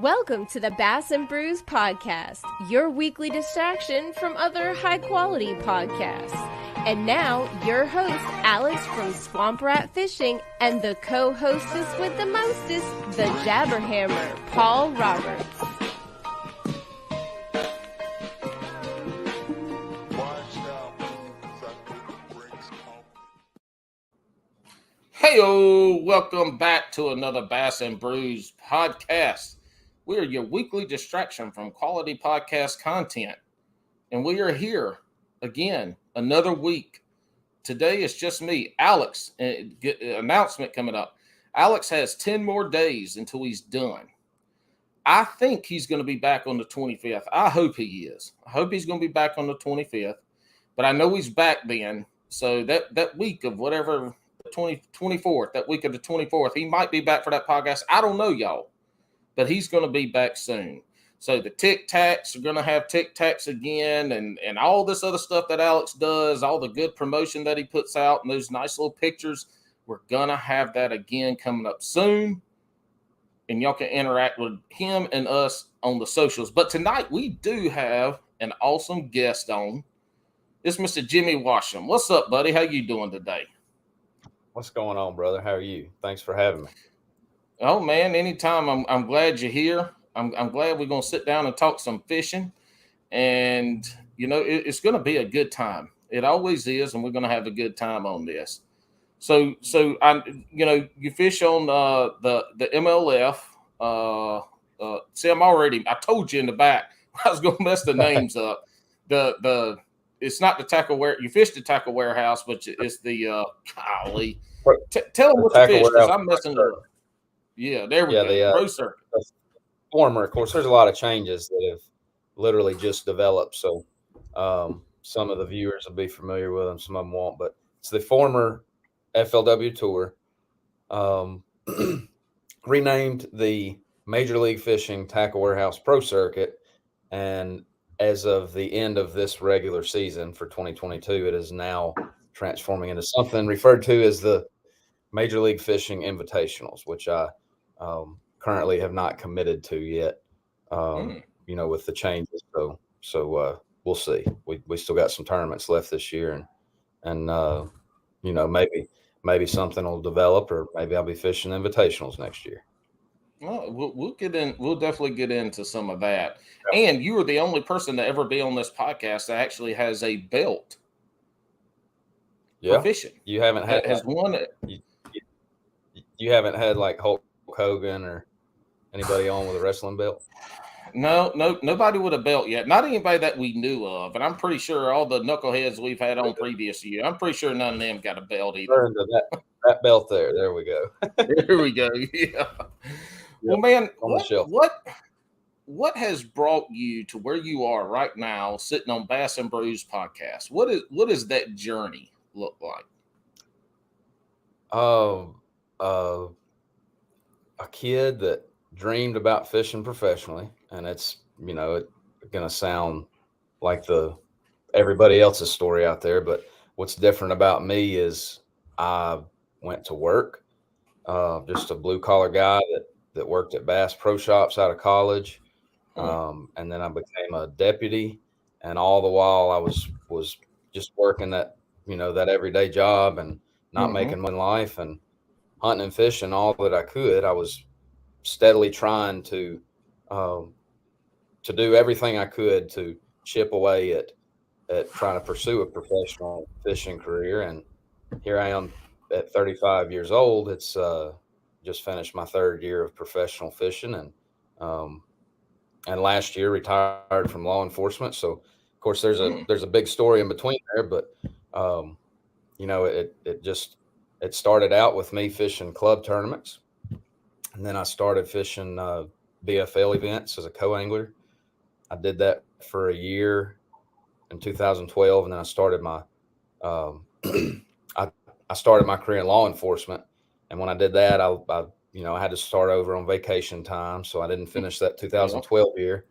Welcome to the Bass and Brews podcast, your weekly distraction from other high-quality podcasts. And now, your host, Alex from Swamp Rat Fishing, and the co-hostess with the mostest, the Jabberhammer, Paul Roberts. Heyo, welcome back to another Bass and Brews podcast. We are your weekly distraction from quality podcast content. And we are here again, another week. Today is just me, Alex. Announcement coming up. Alex has 10 more days until he's done. I think he's going to be back on the 25th. I hope he is. I hope he's going to be back on the 25th. But I know he's back then. So that week of whatever, 24th, that week of the 24th, he might be back for that podcast. I don't know, y'all. But he's going to be back soon. So the Tic Tacs are going to have Tic Tacs again and all this other stuff that Alex does, all the good promotion that he puts out and those nice little pictures. We're going to have that again coming up soon. And y'all can interact with him and us on the socials. But tonight we do have an awesome guest on. It's Mr. Jimmy Washam. What's up, buddy? How you doing today? What's going on, brother? How are you? Thanks for having me. Oh, man, anytime. I'm glad you're here. I'm glad we're going to sit down and talk some fishing. And, you know, it's going to be a good time. It always is, and we're going to have a good time on this. So you fish on the MLF. I told you in the back, I was going to mess the names up. It's not the tackle where you fish the tackle warehouse, but it's the golly. Tell them what you fish because I'm messing it up. Yeah, there we go. Pro Circuit. Former, of course, there's a lot of changes that have literally just developed. So some of the viewers will be familiar with them, some of them won't. But it's the former FLW Tour, renamed the Major League Fishing Tackle Warehouse Pro Circuit. And as of the end of this regular season for 2022, it is now transforming into something referred to as the Major League Fishing Invitationals, which I currently have not committed to yet, with the changes. So we'll see. We still got some tournaments left this year, and maybe something will develop, or maybe I'll be fishing invitationals next year. Well, we'll get in. We'll definitely get into some of that. Yeah. And you are the only person to ever be on this podcast that actually has a belt. Yeah, for fishing. You haven't had has won it. You haven't had like Hulk Hogan or anybody on with a wrestling belt? No, nobody with a belt yet. Not anybody that we knew of. And I'm pretty sure all the knuckleheads we've had on previous year, I'm pretty sure none of them got a belt either. That belt there. There we go. There we go. Yeah. Well, man, what has brought you to where you are right now, sitting on Bass and Brews podcast? What does that journey look like? A kid that dreamed about fishing professionally, and it's going to sound like everybody else's story out there, but what's different about me is I went to work, just a blue collar guy that worked at Bass Pro Shops out of college, and then I became a deputy, and all the while I was just working that everyday job and not making money in life, and hunting and fishing all that I could. I was steadily trying to do everything I could to chip away at trying to pursue a professional fishing career. And here I am at 35 years old. It's just finished my third year of professional fishing, and last year retired from law enforcement. So of course there's a big story in between there, but it started out with me fishing club tournaments, and then I started fishing BFL events as a co-angler. I did that for a year in 2012, and then I started my I started my career in law enforcement. And when I did that, I had to start over on vacation time, so I didn't finish that 2012 year.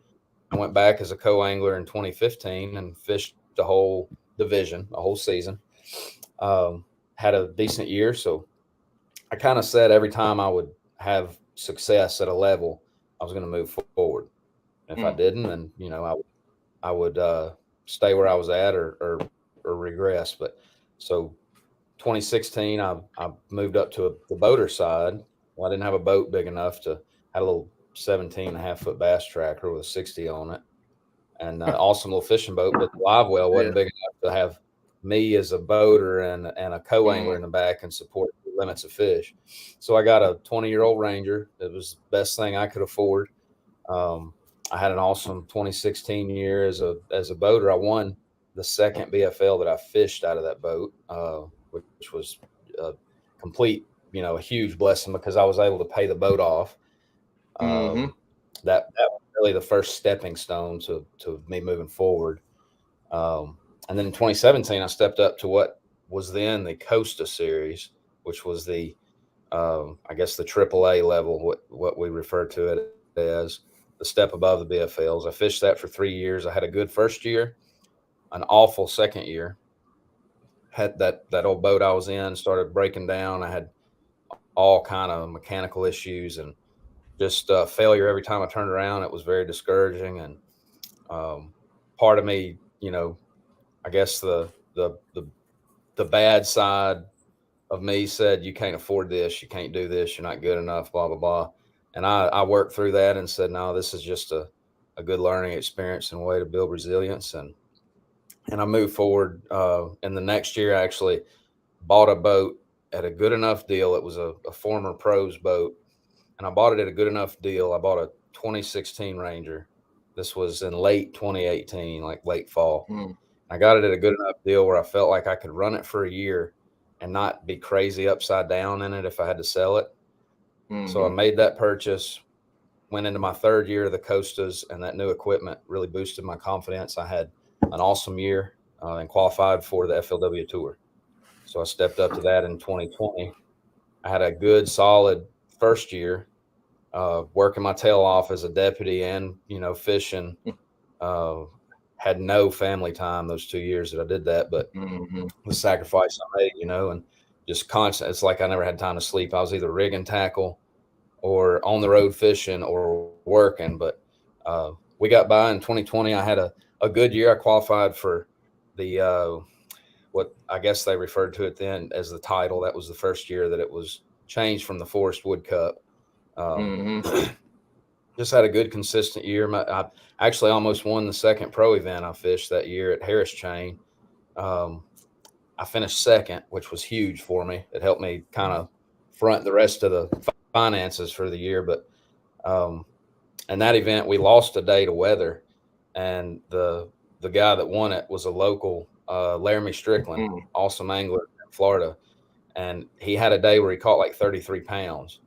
I went back as a co-angler in 2015 and fished the whole division, a whole season. Had a decent year, so I kind of said every time I would have success at a level, I was going to move forward. And if I didn't, then, you know, I would stay where I was at or regress. But so 2016, I moved up to the boater side. Well, I didn't have a boat big enough to had a little 17.5-foot bass tracker with a 60 on it, and awesome little fishing boat. But the live well wasn't big enough to have me as a boater and a co-angler in the back and support the limits of fish. So I got a 20-year-old Ranger. It was the best thing I could afford. I had an awesome 2016 year as a boater. I won the second BFL that I fished out of that boat, which was a complete, you know, a huge blessing because I was able to pay the boat off. That was really the first stepping stone to me moving forward. And then in 2017, I stepped up to what was then the Costa Series, which was the, I guess the AAA level, what we refer to it as, the step above the BFLs. I fished that for 3 years. I had a good first year, an awful second year. Had that old boat I was in started breaking down. I had all kind of mechanical issues and just failure every time I turned around. It was very discouraging. And part of me, you know, I guess the bad side of me said, you can't afford this, you can't do this, you're not good enough, blah, blah, blah. And I worked through that and said, no, this is just a good learning experience and a way to build resilience. And I moved forward. And the next year, I actually bought a boat at a good enough deal. It was a former pros boat, and I bought it at a good enough deal. I bought a 2016 Ranger. This was in late 2018, like late fall. I got it at a good enough deal where I felt like I could run it for a year and not be crazy upside down in it if I had to sell it. So I made that purchase, went into my third year of the Costas, and that new equipment really boosted my confidence. I had an awesome year and qualified for the FLW Tour. So I stepped up to that in 2020. I had a good, solid first year, working my tail off as a deputy and, you know, fishing. Had no family time those 2 years that I did that, but the sacrifice I made, you know, and just constant. It's like I never had time to sleep. I was either rigging tackle or on the road fishing or working. But we got by in 2020. I had a good year. I qualified for the what I guess they referred to it then as the title. That was the first year that it was changed from the Forest Wood Cup. Just had a good, consistent year. I actually almost won the second pro event I fished that year at Harris Chain. I finished second, which was huge for me. It helped me kind of front the rest of the finances for the year. But in that event, we lost a day to weather, and the guy that won it was a local, Laramie Strickland, awesome angler in Florida. And he had a day where he caught like 33 pounds.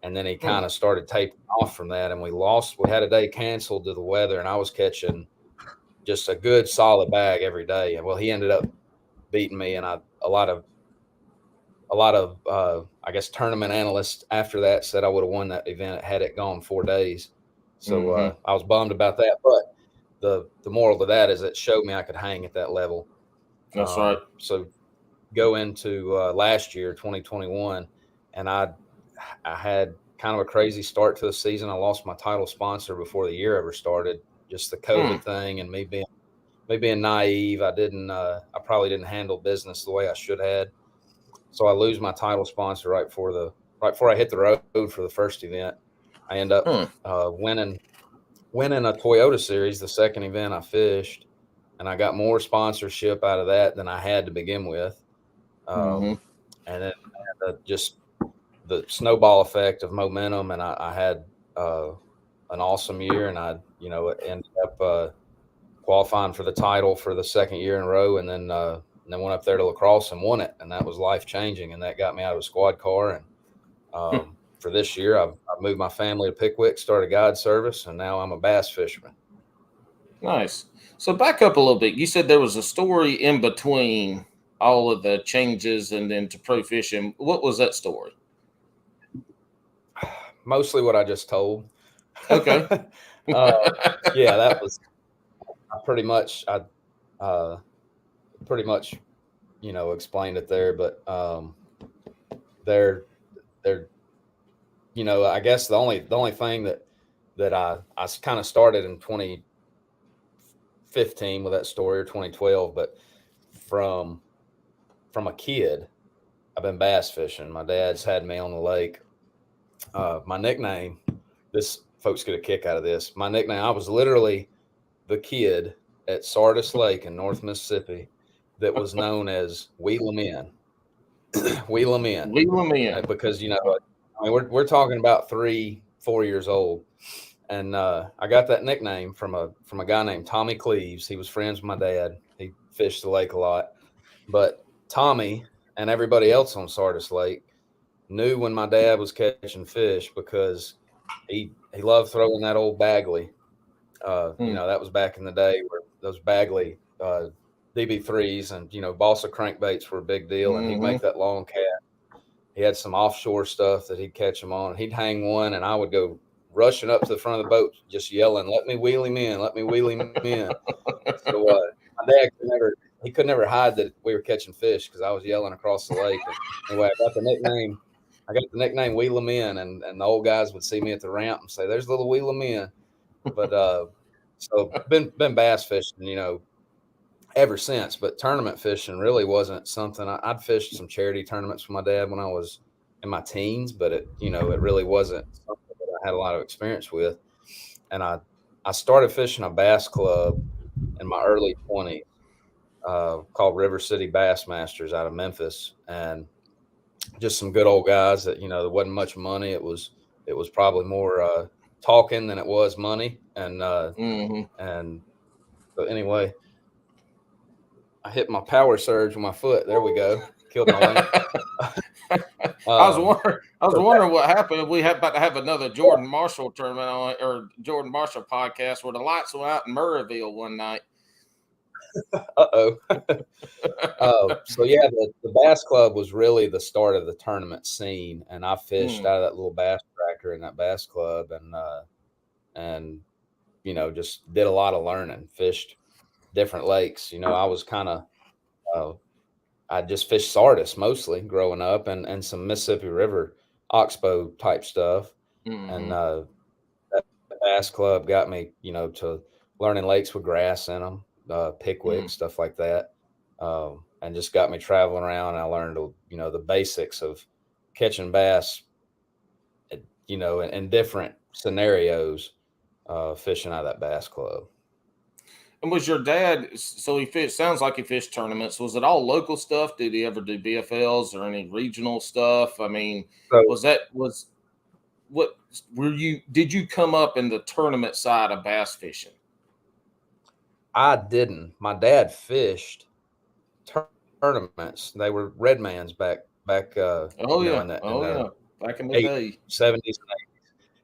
And then he kind of started tapering off from that. And we had a day canceled to the weather, and I was catching just a good solid bag every day. And well, he ended up beating me. And a lot of I guess tournament analysts after that said I would have won that event had it gone 4 days. So I was bummed about that. But the moral to that is it showed me I could hang at that level. That's right. So go into last year, 2021, and I had kind of a crazy start to the season. I lost my title sponsor before the year ever started. Just the COVID thing and me being naive. I probably didn't handle business the way I should have. So I lose my title sponsor right before I hit the road for the first event. I end up winning a Toyota Series, the second event I fished, and I got more sponsorship out of that than I had to begin with. And then just the snowball effect of momentum, and I had an awesome year, and I ended up qualifying for the title for the second year in a row, and then went up there to La Crosse and won it, and that was life changing, and that got me out of a squad car. And for this year, I've moved my family to Pickwick, started guide service, and now I'm a bass fisherman. Nice. So back up a little bit. You said there was a story in between all of the changes and then to pro fishing. What was that story? Mostly what I just told. Okay. Yeah, that was pretty much explained it there. But they're I guess the only thing that that I kind of started in 2015 with that story, or 2012, but from a kid, I've been bass fishing. My dad's had me on the lake. My nickname, this folks get a kick out of this. My nickname, I was literally the kid at Sardis Lake in North Mississippi that was known as Wheel 'em In. Wheel 'em in. Wheel 'em in. Because, I mean, we're talking about 3-4 years old. And I got that nickname from a guy named Tommy Cleaves. He was friends with my dad. He fished the lake a lot. But Tommy and everybody else on Sardis Lake knew when my dad was catching fish because he loved throwing that old Bagley. That was back in the day where those Bagley DB3s and, balsa crankbaits were a big deal. And he'd make that long cat. He had some offshore stuff that he'd catch them on. He'd hang one, and I would go rushing up to the front of the boat, just yelling, "Let me wheel him in! Let me wheel him in!" So my dad could never hide that we were catching fish because I was yelling across the lake. And anyway, I got the nickname Wheel 'em In, and the old guys would see me at the ramp and say, "There's little Wheel 'em In." But so been bass fishing, ever since. But tournament fishing really wasn't something. I'd fished some charity tournaments with my dad when I was in my teens, but it really wasn't something that I had a lot of experience with. And I started fishing a bass club in my early 20s called River City Bass Masters out of Memphis, and just some good old guys that there wasn't much money. It was probably more talking than it was money, and so anyway, I hit my power surge with my foot. There we go. Killed my link. I was wondering what happened. We had about to have another Jordan Marshall tournament on, or Jordan Marshall podcast, where the lights went out in Murrayville one night. So yeah, the bass club was really the start of the tournament scene, and I fished out of that little bass tracker in that bass club, and just did a lot of learning. Fished different lakes. I was kind of I just fished Sardis mostly growing up, and some Mississippi River oxbow type stuff. And that bass club got me to learning lakes with grass in them, pickwick, stuff like that, and just got me traveling around. And I learned the basics of catching bass in different scenarios, fishing out of that bass club. And was your dad, so he fished, sounds like he fished tournaments. Was it all local stuff? Did he ever do BFLs or any regional stuff? I mean, did you come up in the tournament side of bass fishing? I didn't. My dad fished tournaments. They were Redmans back. Back in the back in the day, 70s and 80s.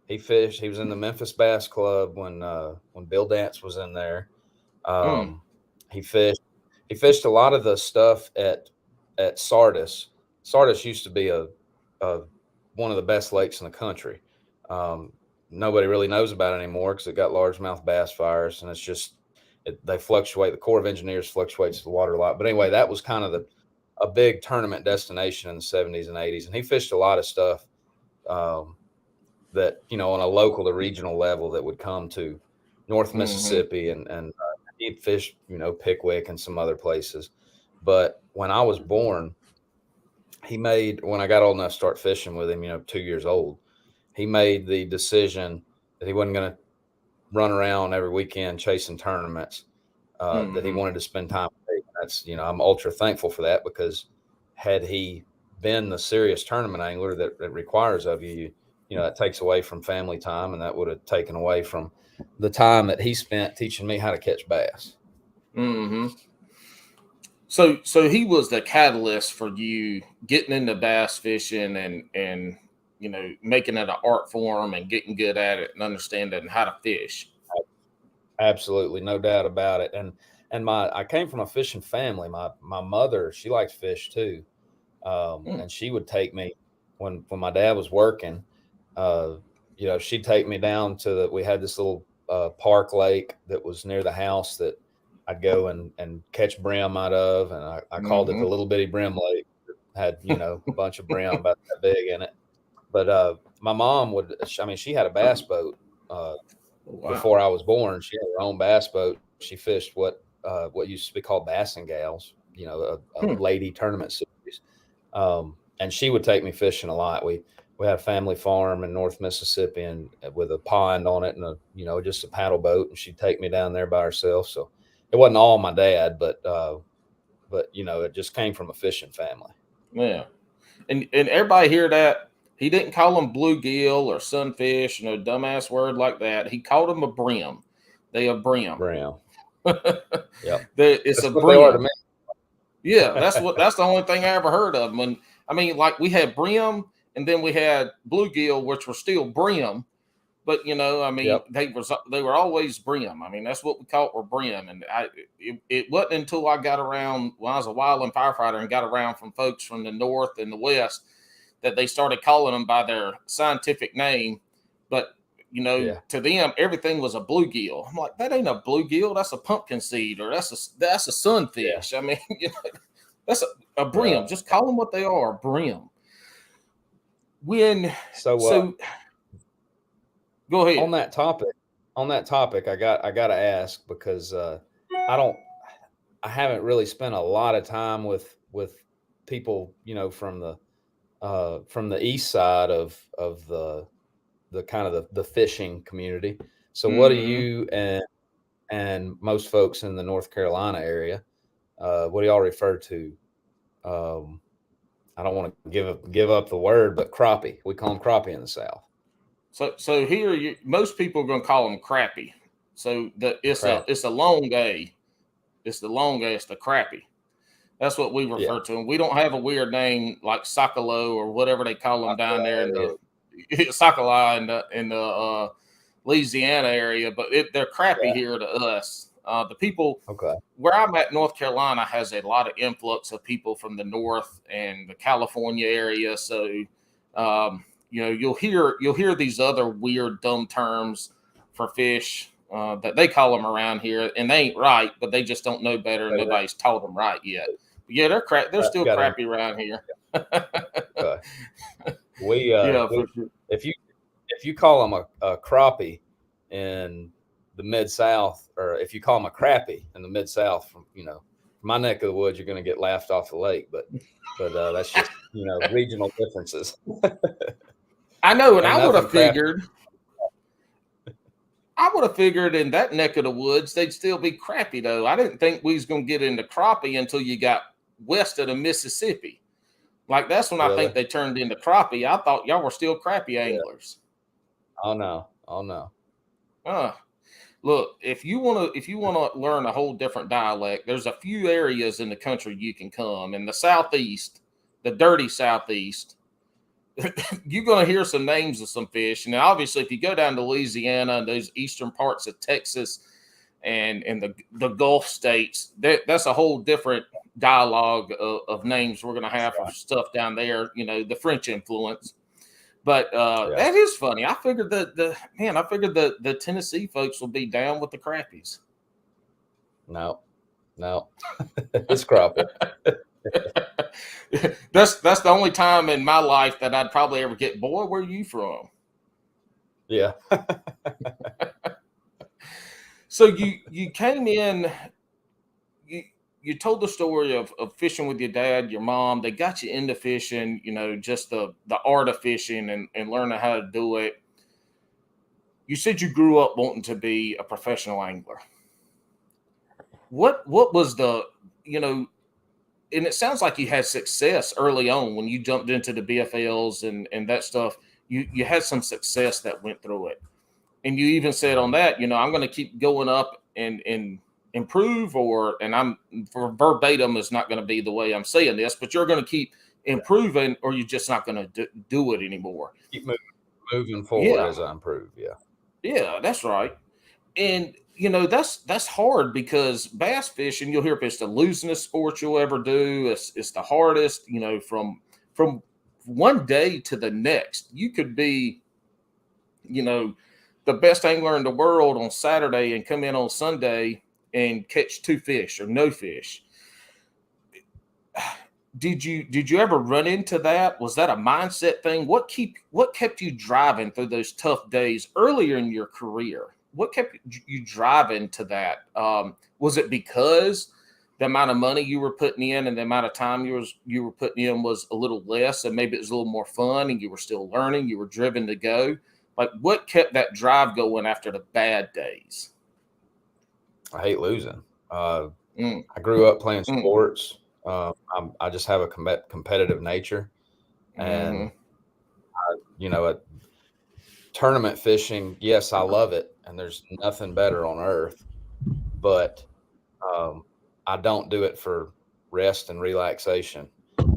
He fished. He was in the Memphis Bass Club when Bill Dance was in there. He fished a lot of the stuff at Sardis. Sardis used to be one of the best lakes in the country. Nobody really knows about it anymore because it got largemouth bass fires, and it's just they fluctuate. The Corps of Engineers fluctuates the water a lot. But anyway, that was kind of a big tournament destination in the 70s and 80s, and he fished a lot of stuff that on a local to regional level that would come to North Mississippi, and he'd fished Pickwick and some other places. But when I was born, when I got old enough to start fishing with him, 2 years old, he made the decision that he wasn't going to run around every weekend chasing tournaments, that he wanted to spend time with me. That's, I'm ultra thankful for that, because had he been the serious tournament angler that it requires of you, that takes away from family time, and that would have taken away from the time that he spent teaching me how to catch bass. So he was the catalyst for you getting into bass fishing and making it an art form and getting good at it and understanding how to fish. Absolutely, no doubt about it. And I came from a fishing family. My mother, she likes fish too, and she would take me when my dad was working. She'd take me down we had this little park lake that was near the house that I'd go and catch brim out of, and I called it the little bitty brim lake. It had a bunch of brim about that big in it. But my mom she had a bass boat, Wow. Before I was born. She had her own bass boat. She fished what used to be called Bass and Gals, a lady tournament series. And she would take me fishing a lot. We had a family farm in North Mississippi and with a pond on it and just a paddle boat. And she'd take me down there by herself. So it wasn't all my dad, but it just came from a fishing family. Yeah. And everybody hear that. He didn't call them bluegill or sunfish, dumbass word like that. He called them a brim. They a brim. Brim. Yeah. It's that's a what brim. they are to me. Yeah, that's the only thing I ever heard of them. Like we had brim and then we had bluegill, which were still brim, but Yep. they were always brim. That's what we caught were brim. And it wasn't until I got around when I was a wildland firefighter and got around from folks from the north and the west that they started calling them by their scientific name. But to them, everything was a bluegill. I'm like, that ain't a bluegill. That's a pumpkin seed, or that's a sunfish. Yeah. That's a brim. Yeah. Just call them what they are, brim. So go ahead. On that topic, I got to ask because I haven't really spent a lot of time with people, from the east side of the kind of the fishing community. So what do you and most folks in the North Carolina area, what do y'all refer to? I don't want to give up the word, but crappie. We call them crappie in the South. So here, most people are going to call them crappie. So it's a long A. It's the long A. It's the crappie. That's what we refer to them. We don't have a weird name like Socalo or whatever they call them down there in the Socala in the Louisiana area, but they're crappie here to us. The people where I'm at, North Carolina, has a lot of influx of people from the north and the California area. So, you'll hear these other weird, dumb terms for fish that they call them around here, and they ain't right, but they just don't know better, and nobody's taught them right yet. But yeah, they're still crappy around here. If you call them a crappie in the Mid-South, or if you call them a crappie in the Mid-South, from my neck of the woods, you're going to get laughed off the lake. But that's just regional differences. I know, and I would have figured in that neck of the woods they'd still be crappie though. I didn't think we was going to get into crappie until you got west of the Mississippi. Like that's when I think they turned into crappie. I thought y'all were still crappie anglers. Oh no. Look, if you want to learn a whole different dialect, there's a few areas in the country you can come. In the Southeast, the dirty Southeast, you're going to hear some names of some fish. And obviously, if you go down to Louisiana and those eastern parts of Texas and the Gulf states, that's a whole different dialogue of names we're going to have for stuff down there, the French influence. But that is funny. I figured the Tennessee folks will be down with the crappies. No, it's crappie. That's the only time in my life that I'd probably ever get, boy, where are you from? Yeah. So you came in, you told the story of fishing with your dad, your mom. They got you into fishing, just the art of fishing and learning how to do it. You said you grew up wanting to be a professional angler. What was and it sounds like you had success early on when you jumped into the BFLs and that stuff. You had some success that went through it. And you even said on that, I'm going to keep going up and improve, and I'm for verbatim is not going to be the way I'm saying this, but you're going to keep improving, or you're just not going to do it anymore. Keep moving forward as I improve. Yeah, that's right. And that's hard because bass fishing, you'll hear if it's the losingest sport you'll ever do. It's the hardest. From one day to the next, you could be, the best angler in the world on Saturday and come in on Sunday and catch 2 fish or no fish. did you ever run into that? Was that a mindset thing? What kept you driving through those tough days earlier in your career? What kept you driving to that? Was it because the amount of money you were putting in and the amount of time you were putting in was a little less, and maybe it was a little more fun, and you were still learning, you were driven to go? Like, what kept that drive going after the bad days? I hate losing. I grew up playing sports. I just have a competitive nature, and at tournament fishing, yes, I love it, and there's nothing better on earth. But I don't do it for rest and relaxation.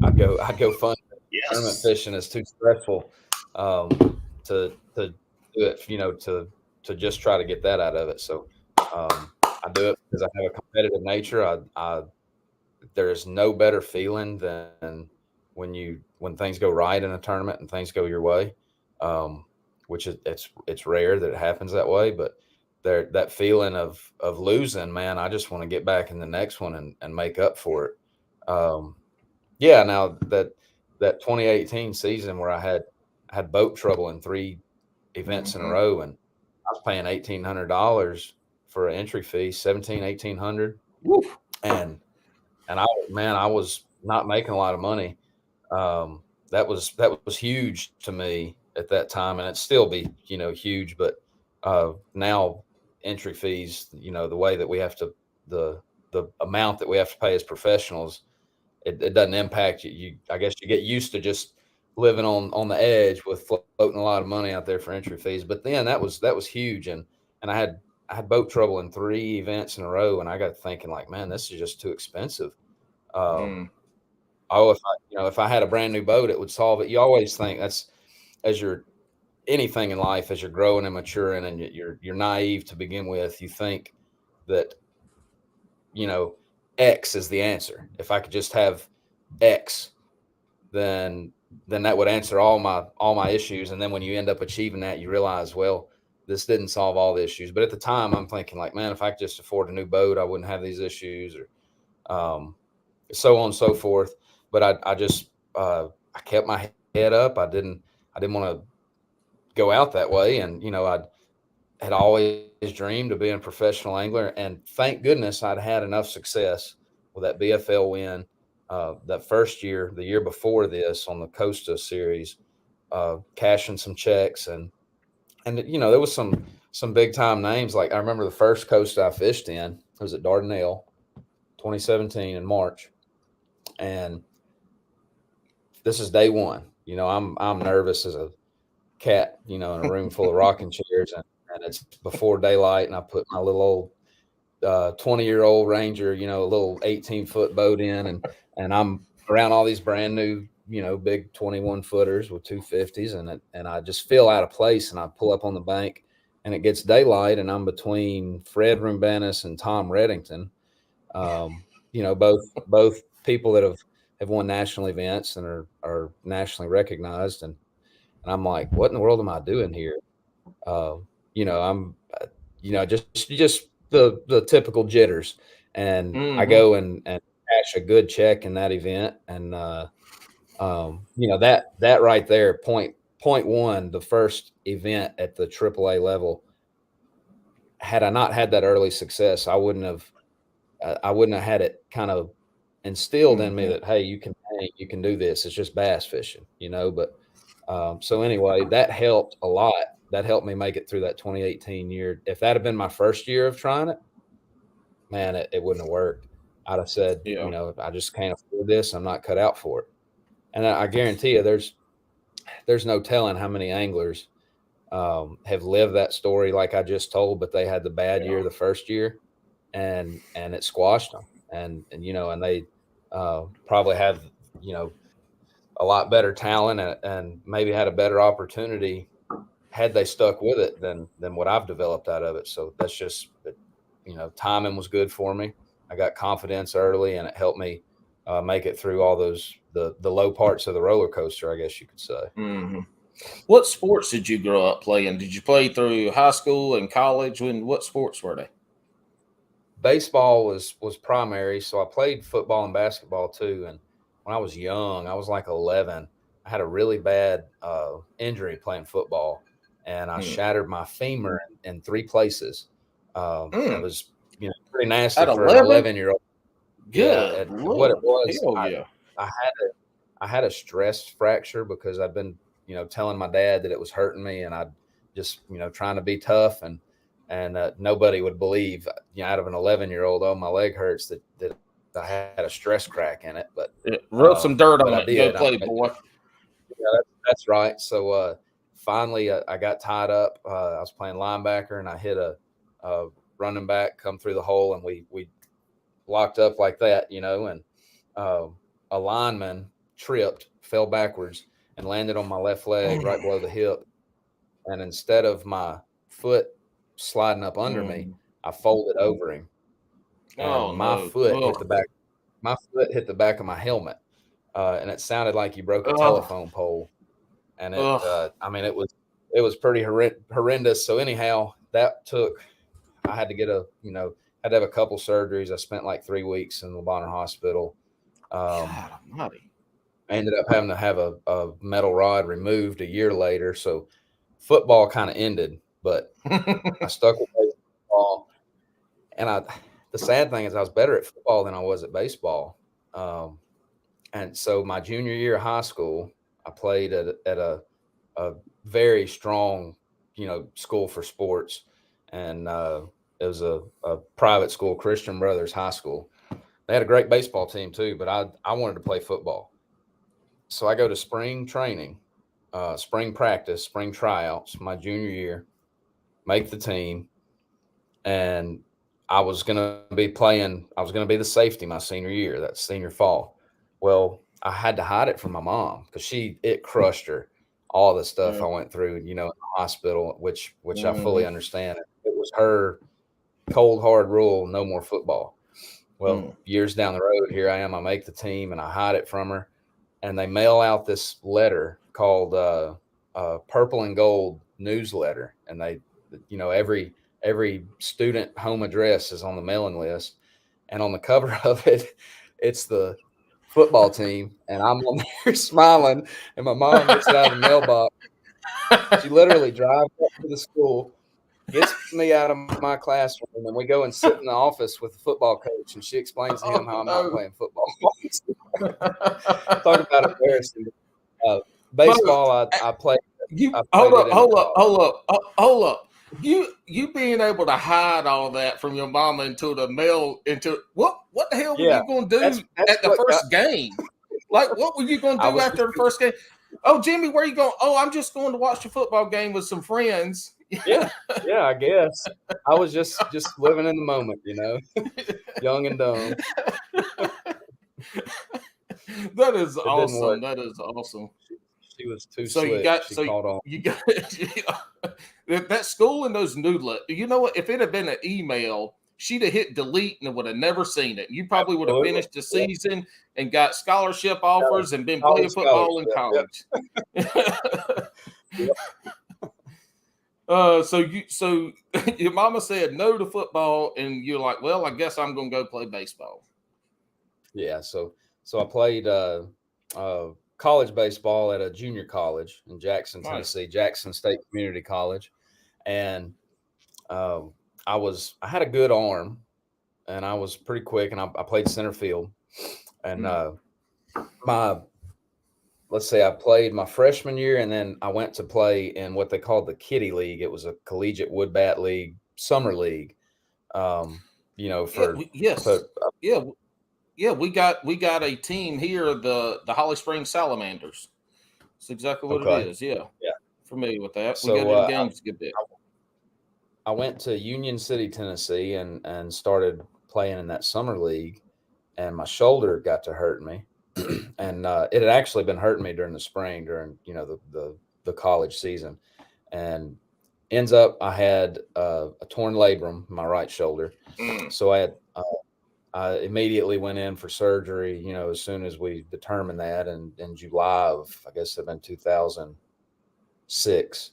I go fun. Yes. Tournament fishing is too stressful to do it. To just try to get that out of it. So I do it because I have a competitive nature. There is no better feeling than when things go right in a tournament and things go your way, which it's rare that it happens that way. But that feeling of losing, man, I just want to get back in the next one and make up for it. Now that 2018 season where I had boat trouble in 3 events in a row, and I was paying $1,800 for an entry fee, 1,800, and I was not making a lot of money. That was huge to me at that time, and it'd still be huge. But now entry fees, the way that we have to the amount that we have to pay as professionals, it doesn't impact you. I guess you get used to just living on the edge with floating a lot of money out there for entry fees. But then that was huge, and I had boat trouble in 3 events in a row, and I got thinking like, man, this is just too expensive. If I had a brand new boat, it would solve it. You always think that's anything in life, as you're growing and maturing, and you're naive to begin with. You think that X is the answer. If I could just have X, then that would answer all my issues. And then when you end up achieving that, you realize, well, this didn't solve all the issues. But at the time, I'm thinking like, man, if I could just afford a new boat, I wouldn't have these issues, or so on and so forth. But I kept my head up. I didn't want to go out that way. And, I had always dreamed of being a professional angler. And thank goodness I'd had enough success with that BFL win that first year, the year before this, on the Costa series, cashing some checks. And there was some big time names. Like, I remember the first Costa I fished in, it was at Dardanelle, 2017 in March. And this is day one. I'm nervous as a cat, in a room full of rocking chairs, and it's before daylight, and I put my little old 20-year-old Ranger, a little 18-foot boat in, and I'm around all these brand new, big 21-footers with 250s, and I just feel out of place, and I pull up on the bank, and it gets daylight, and I'm between Fred Rumbanis and Tom Reddington, both people that have won national events and are nationally recognized, and I'm like, what in the world am I doing here? I'm, just the typical jitters, and I go and cash a good check in that event, and that right there, point one, the first event at the AAA level. Had I not had that early success, I wouldn't have had it kind of instilled in me that, hey, you can do this. It's just bass fishing, But so anyway, that helped a lot. That helped me make it through that 2018 year. If that had been my first year of trying it, man, it wouldn't have worked. I'd have said, I just can't afford this. I'm not cut out for it. And I guarantee you, there's no telling how many anglers have lived that story like I just told, but they had the bad year the first year, and it squashed them. And they probably have a lot better talent and maybe had a better opportunity had they stuck with it than what I've developed out of it. So that's just, timing was good for me. I got confidence early, and it helped me make it through all those, the low parts of the roller coaster, I guess you could say. What sports did you grow up playing? Did you play through high school and college? What sports were they? Baseball was primary. So I played football and basketball too. And when I was young. I was like 11. I had a really bad injury playing football, and I shattered my femur in 3 places. It was, pretty nasty At for an 11? 11-year-old. Yeah, Good and what it Lord. was, Hell yeah. I had a stress fracture because I'd been, telling my dad that it was hurting me, and I'd just, trying to be tough, and nobody would believe, out of an 11-year-old, oh, my leg hurts, that I had a stress crack in it, Rub some dirt but on I it and go did. play, boy. Yeah, that's right. So finally, I got tied up. I was playing linebacker, and I hit a running back come through the hole, and we locked up like that, and a lineman tripped, fell backwards, and landed on my left leg right below the hip. And instead of my foot sliding up under me, I folded over him, and Oh, my no. foot hit Ugh. the back. My foot hit the back of my helmet, and it sounded like you broke a Ugh. telephone pole. And Ugh. it was pretty horrendous. So anyhow, I had to get had to have a couple surgeries. I spent like 3 weeks in the Bonner Hospital. God almighty. I ended up having to have a metal rod removed a year later. So football kind of ended, but I stuck with baseball. And the sad thing is I was better at football than I was at baseball. And so my junior year of high school, I played at a very strong, school for sports. And it was a private school, Christian Brothers High School. They had a great baseball team too, but I wanted to play football. So I go to spring training, spring practice, spring tryouts my junior year, make the team. And I was going to be the safety my senior year, that senior fall. Well, I had to hide it from my mom because it crushed her, all the stuff I went through, in the hospital, which I fully understand. It was her cold, hard rule, no more football. Well, years down the road, here I am, I make the team and I hide it from her. And they mail out this letter called Purple and Gold newsletter. And they, every student home address is on the mailing list. And on the cover of it, it's the football team. And I'm on there smiling. And my mom gets it out of the mailbox. She literally drives up to the school, gets me out of my classroom, and we go and sit in the office with the football coach. And she explains to him how I'm not playing football. Talk about embarrassing. Baseball, I played. Hold up. You being able to hide all that from your mama into the mail what the hell were you going to do that's at the first game? Like, what were you going to do after the first game? Oh, Jimmy, where are you going? Oh, I'm just going to watch the football game with some friends. Yeah, I guess I was just living in the moment, young and dumb. That is awesome. That is awesome. She was too slick. She caught on. You got that school and those newsletters. You know what? If it had been an email, she'd have hit delete and would have never seen it. You probably would have finished the season and got scholarship offers and been playing football in college. So your mama said no to football, and you're like, well, I guess I'm going to go play baseball. Yeah. So I played college baseball at a junior college in Jackson, Tennessee, Jackson State Community College. And I had a good arm, and I was pretty quick, and I played center field. And let's say I played my freshman year, and then I went to play in what they called the Kiddie League. It was a collegiate wood bat league, summer league. We got a team here, the Holly Springs Salamanders. That's exactly what it is. Yeah. Familiar with that. So, we got games a good bit. I went to Union City, Tennessee, and started playing in that summer league, and my shoulder got to hurt me. And it had actually been hurting me during the spring, during the college season, and ends up I had a torn labrum in my right shoulder. So I immediately went in for surgery, as soon as we determined that, and in July of, I guess it had been 2006,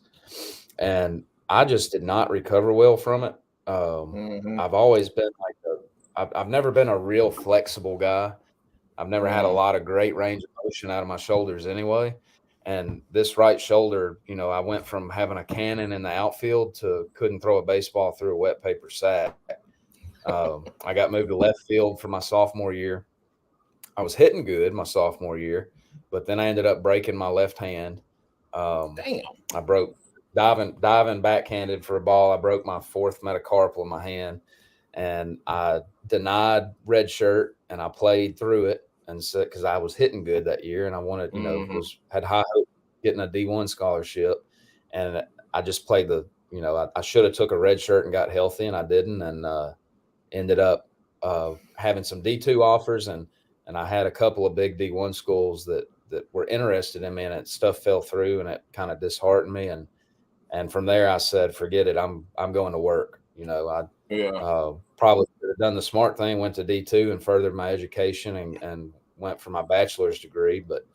and I just did not recover well from it. I've always been I've never been a real flexible guy. I've never had a lot of great range of motion out of my shoulders anyway. And this right shoulder, I went from having a cannon in the outfield to couldn't throw a baseball through a wet paper sack. I got moved to left field for my sophomore year. I was hitting good my sophomore year, but then I ended up breaking my left hand. Damn. I broke diving backhanded for a ball. I broke my fourth metacarpal in my hand, and I denied red shirt, and I played through it. And so, because I was hitting good that year, and I wanted, had high hope getting a D1 scholarship, and I just played I should have took a red shirt and got healthy, and I didn't, and ended up having some D2 offers, and I had a couple of big D1 schools that were interested in me, and stuff fell through, and it kind of disheartened me, and from there I said, forget it, I'm going to work. I probably could have done the smart thing, went to D2 and furthered my education and went for my bachelor's degree, but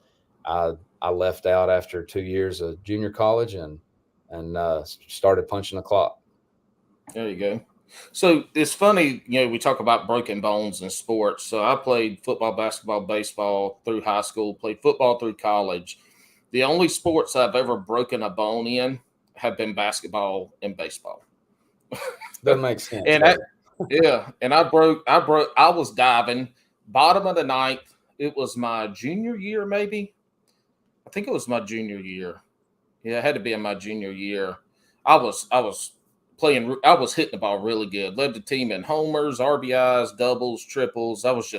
I left out after 2 years of junior college and started punching the clock. There you go. So it's funny, we talk about broken bones in sports. So I played football, basketball, baseball through high school, played football through college. The only sports I've ever broken a bone in have been basketball and baseball. That makes sense. And I was diving bottom of the ninth. It was my junior year, maybe. I think it was my junior year. Yeah, it had to be in my junior year. I was hitting the ball really good. Led the team in homers, RBIs, doubles, triples. I was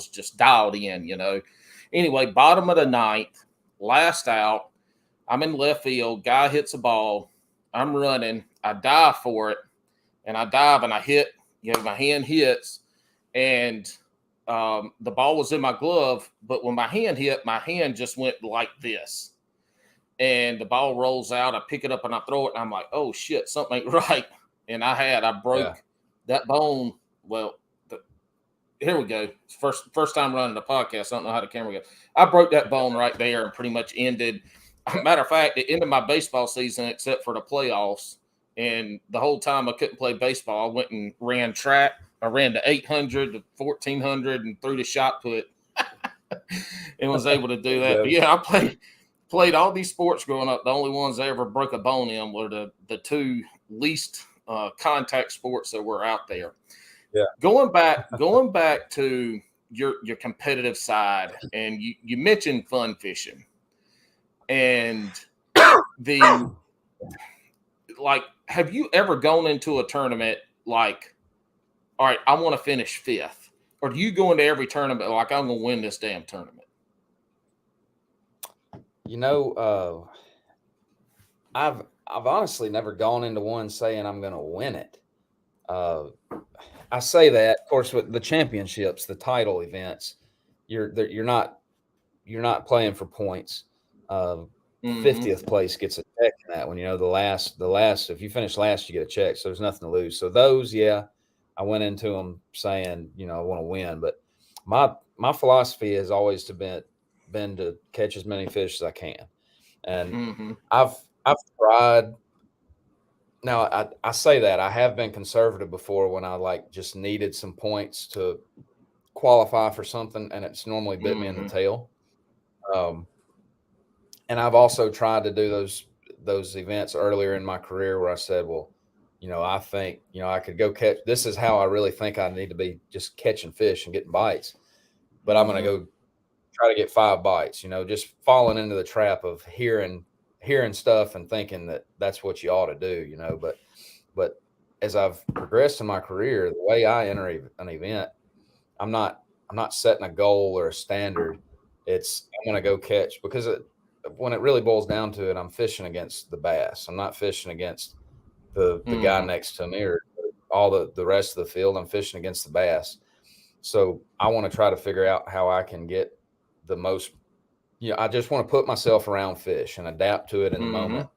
just dialed in. Anyway, bottom of the ninth, last out. I'm in left field. Guy hits a ball. I'm running. I dive for it, and I dive and I hit. My hand hits, and the ball was in my glove. But when my hand hit, my hand just went like this. And the ball rolls out. I pick it up and I throw it. And I'm like, oh, shit, something ain't right. And I broke that bone. Well, here we go. First time running the podcast. I don't know how the camera goes. I broke that bone right there and pretty much ended. Matter of fact, it ended my baseball season except for the playoffs. And the whole time I couldn't play baseball, I went and ran track. I ran the 800, the 1400, and threw the shot put and was able to do that. But yeah, I played all these sports growing up. The only ones I ever broke a bone in were the two least contact sports that were out there. Yeah. Going back to your competitive side, and you mentioned fun fishing, and have you ever gone into a tournament like, all right, I want to finish fifth, or do you go into every tournament like I'm going to win this damn tournament? I've honestly never gone into one saying I'm going to win it. I say that, of course, with the championships, the title events, you're not playing for points. 50th place gets a check in that one. The last, if you finish last, you get a check. So there's nothing to lose. So those, I went into them saying, I want to win. But my philosophy has always been to catch as many fish as I can. And I've tried. Now I say that I have been conservative before when I just needed some points to qualify for something, and it's normally bit me in the tail. And I've also tried to do those events earlier in my career where I said, well, I think, I could go catch. This is how I really think I need to be, just catching fish and getting bites. But I'm going to go try to get 5 bites, just falling into the trap of hearing stuff and thinking that that's what you ought to do, but as I've progressed in my career, the way I enter an event, I'm not setting a goal or a standard. It's, I'm going to go catch, because when it really boils down to it, I'm fishing against the bass. I'm not fishing against the guy next to me or all the rest of the field. I'm fishing against the bass. So I want to try to figure out how I can get the most, I just want to put myself around fish and adapt to it in the moment.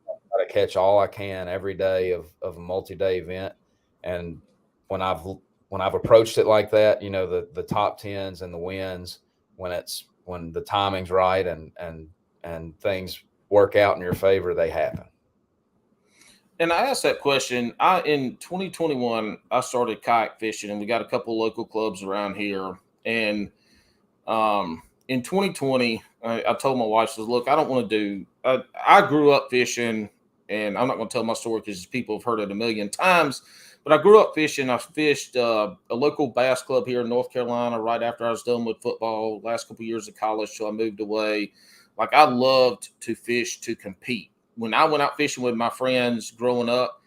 And try to catch all I can every day of a multi-day event. And when I've approached it like that, the top tens and the wins, when the timing's right and things work out in your favor, they happen. And I asked that question. In 2021, I started kayak fishing, and we got a couple local clubs around here. And In 2020, I told my wife, says, look, I don't want to do, I grew up fishing, and I'm not going to tell my story because people have heard it a million times, but I grew up fishing. I fished a local bass club here in North Carolina right after I was done with football, last couple of years of college till I moved away. Like, I loved to fish to compete. When I went out fishing with my friends growing up,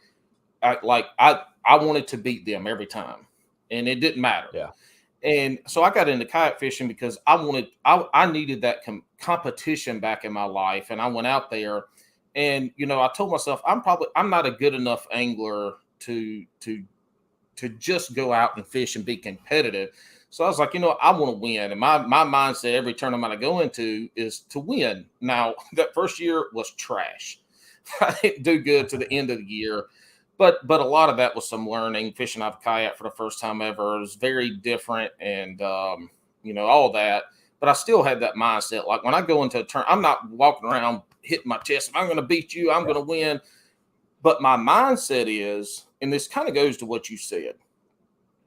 I wanted to beat them every time, and it didn't matter. Yeah. And so I got into kayak fishing because I needed that competition back in my life. And I went out there, and, I told myself, I'm not a good enough angler to just go out and fish and be competitive. So I was like, I want to win. And my mindset every tournament I go into is to win. Now, that first year was trash. I didn't do good to the end of the year. But a lot of that was some learning. Fishing off kayak for the first time ever, it was very different, and all that. But I still had that mindset. Like, when I go into a turn, I'm not walking around hitting my chest. I'm going to beat you. I'm going to win. But my mindset is, and this kind of goes to what you said.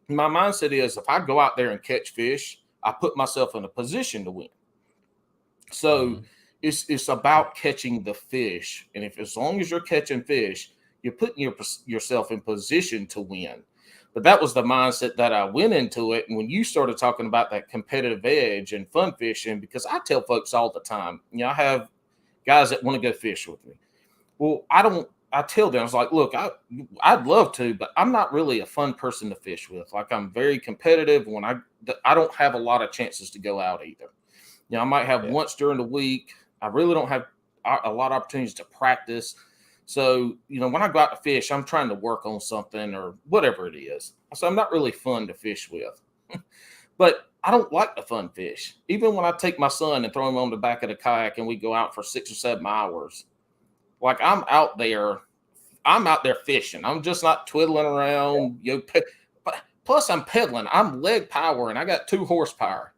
My mindset is, if I go out there and catch fish, I put myself in a position to win. So it's about catching the fish, and as long as you're catching fish, you're putting yourself in position to win. But that was the mindset that I went into it. And when you started talking about that competitive edge and fun fishing, because I tell folks all the time, I have guys that want to go fish with me. Well, I tell them, I was like, look, I'd love to, but I'm not really a fun person to fish with. Like, I'm very competitive. When I don't have a lot of chances to go out either. I might have once during the week. I really don't have a lot of opportunities to practice. So, when I go out to fish, I'm trying to work on something or whatever it is. So I'm not really fun to fish with. But I don't like the fun fish. Even when I take my son and throw him on the back of the kayak and we go out for 6 or 7 hours, like, I'm out there fishing. I'm just not twiddling around. Plus, I'm pedaling. I'm leg power, and I got 2 horsepower.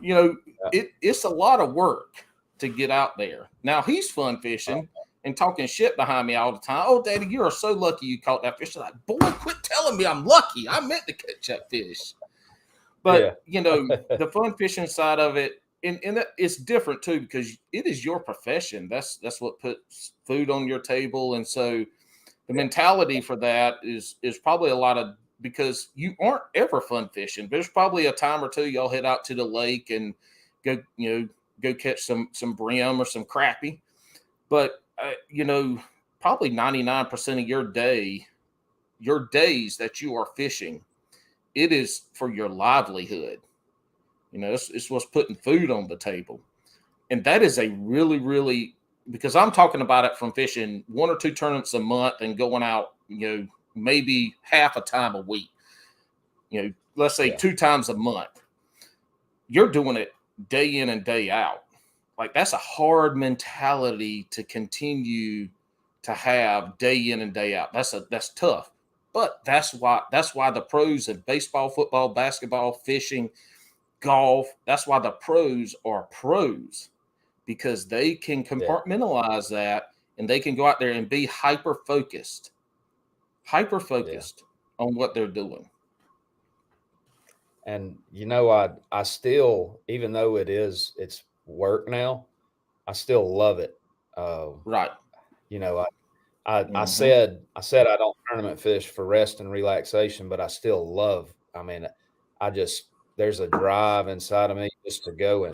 It's a lot of work to get out there. Now, he's fun fishing and talking shit behind me all the time. Oh, Daddy, you are so lucky you caught that fish. I'm like, boy, quit telling me I'm lucky. I meant to catch that fish. But, the fun fishing side of it, and it's different too, because it is your profession. That's what puts food on your table. And so the mentality for that is probably a lot of, because you aren't ever fun fishing. There's probably a time or two y'all head out to the lake and go catch some brim or some crappie. But, probably 99% of your days that you are fishing, it is for your livelihood. It's what's putting food on the table. And that is a really, really, because I'm talking about it from fishing 1 or 2 tournaments a month and going out, maybe half a time a week, let's say 2 times a month. You're doing it day in and day out. Like, that's a hard mentality to continue to have day in and day out. That's tough. But that's why the pros in baseball, football, basketball, fishing, golf, that's why the pros are pros, because they can compartmentalize that, and they can go out there and be hyper focused on what they're doing. And I still, even though it's work now, I still love it. Right. I said I don't tournament fish for rest and relaxation, but I still love. I mean, there's a drive inside of me just to go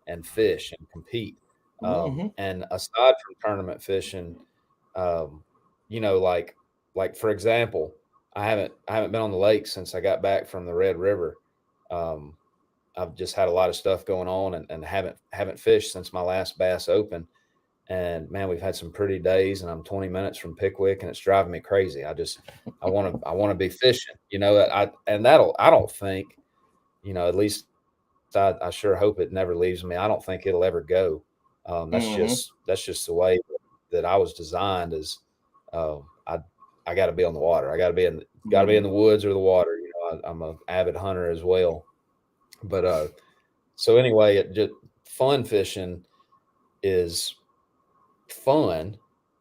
and fish and compete. And aside from tournament fishing, like for example, I haven't been on the lake since I got back from the Red River. I've just had a lot of stuff going on and haven't fished since my last Bass Open. And man, we've had some pretty days, and I'm 20 minutes from Pickwick, and it's driving me crazy. I want to be fishing, I don't think, at least I sure hope it never leaves me. I don't think it'll ever go. That's just the way that I was designed. Is I got to be on the water. I got to be in the woods or the water. I'm an avid hunter as well. But so anyway, fun fishing is fun.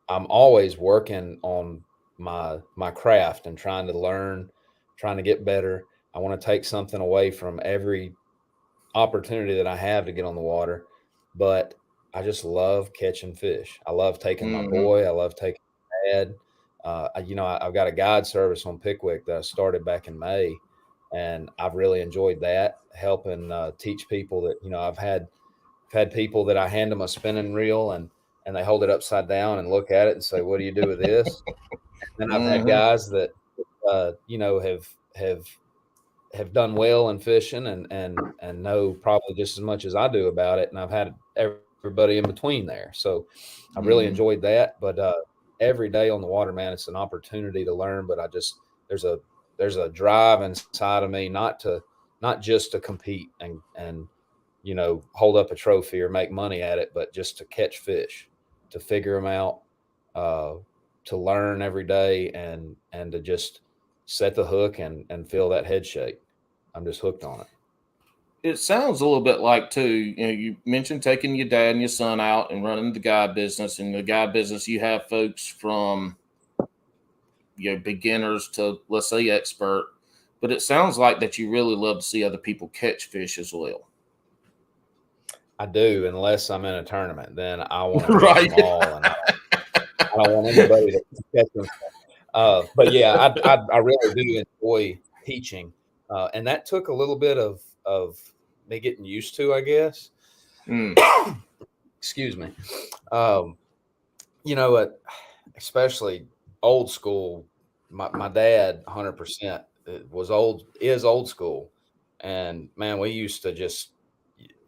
I'm always working on my craft and trying to learn, trying to get better. I want to take something away from every opportunity that I have to get on the water, but I just love catching fish. I love taking my Mm-hmm. boy. I love taking my dad. I've got a guide service on Pickwick that I started back in May, and I've really enjoyed that, helping teach people that, I've had people that I hand them a spinning reel and they hold it upside down and look at it and say, "What do you do with this?" And then I've had Mm-hmm. guys that have done well in fishing and know probably just as much as I do about it. And I've had everybody in between there. So I really Mm-hmm. enjoyed that. But every day on the water, man, it's an opportunity to learn. But there's a drive inside of me not just to compete and hold up a trophy or make money at it, but just to catch fish, to figure them out, uh, to learn every day and to just set the hook and feel that head shake. I'm just hooked on it. It sounds a little bit like too. You mentioned taking your dad and your son out and running the guide business. In the guide business, you have folks from beginners to, let's say, expert. But it sounds like that you really love to see other people catch fish as well. I do, unless I'm in a tournament, then I want to catch Right. them all, and I don't want anybody to catch them. But yeah, I really do enjoy teaching, and that took a little bit of me getting used to, I guess. Mm. Excuse me. Um, especially old school. My dad, 100% is old school, and man, we used to just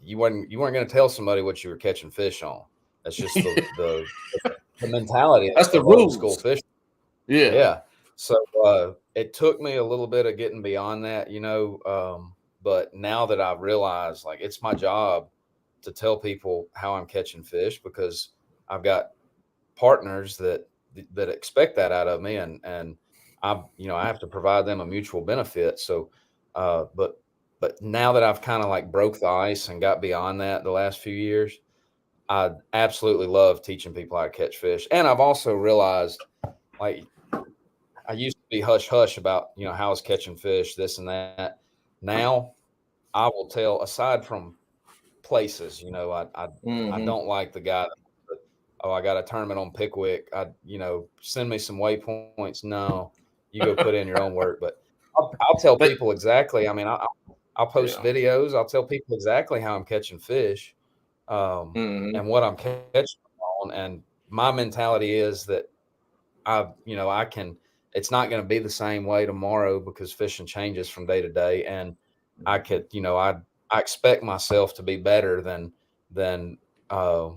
you weren't going to tell somebody what you were catching fish on. That's just the mentality That's the of old school rules. fishing. Yeah. Yeah. So it took me a little bit of getting beyond that, but now that I've realized, like, it's my job to tell people how I'm catching fish, because I've got partners that expect that out of me, and I have to provide them a mutual benefit. So, but now that I've kind of like broke the ice and got beyond that the last few years, I absolutely love teaching people how to catch fish. And I've also realized, like, I used to be hush hush about, how I was catching fish, this and that. Now I will tell, aside from places, I Mm-hmm. don't like the guy that, "Oh, I got a tournament on Pickwick. Send me some waypoints." No, you go put in your own work. But I'll tell But people exactly. I mean, I'll post yeah. videos. I'll tell people exactly how I'm catching fish, Mm-hmm. and what I'm catching on. And my mentality is that I can. It's not going to be the same way tomorrow, because fishing changes from day to day, and I could, I expect myself to be better than uh,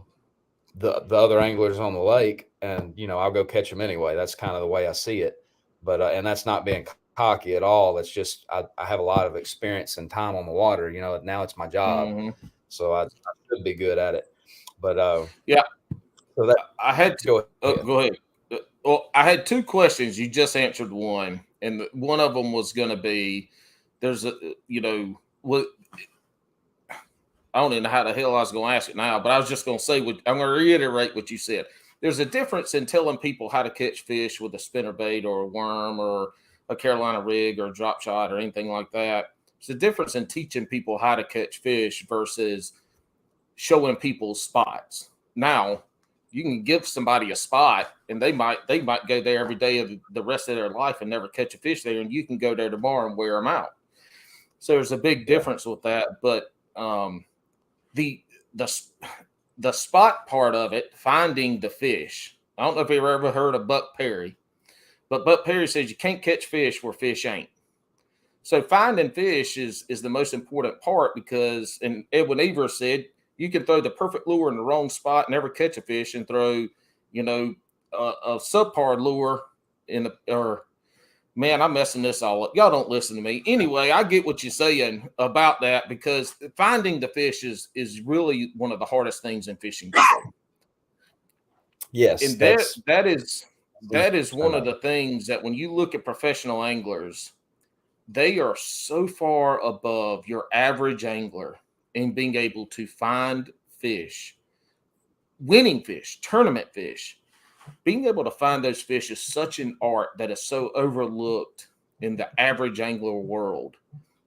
the other anglers on the lake, and I'll go catch them anyway. That's kind of the way I see it. But and that's not being cocky at all. It's just I have a lot of experience and time on the water. Now it's my job, Mm-hmm. so I should be good at it. But Yeah. so that I had to, go ahead. go ahead. Well, I had two questions. You just answered one, and one of them was going to be, there's a, what, I don't even know how the hell I was going to ask it now, but I was just going to say, I'm going to reiterate what you said. There's a difference in telling people how to catch fish with a spinner bait or a worm or a Carolina rig or a drop shot or anything like that. There's a difference in teaching people how to catch fish versus showing people spots. Now, you can give somebody a spot and they might go there every day of the rest of their life and never catch a fish there, and you can go there tomorrow and wear them out. So there's a big difference with that. But the the spot part of it, finding the fish. I don't know if you've ever heard of Buck Perry, but Buck Perry says you can't catch fish where fish ain't. So finding fish is the most important part, because, and Edwin Evers said, you can throw the perfect lure in the wrong spot, never catch a fish, and throw, a subpar lure in the, or man, I'm messing this all up. Y'all don't listen to me. Anyway, I get what you're saying about that, because finding the fish is really one of the hardest things in fishing. Yes, And that's that is one of of the it. things that when you look at professional anglers, they are so far above your average angler in being able to find fish, winning fish, tournament fish. Being able to find those fish is such an art that is so overlooked in the average angler world.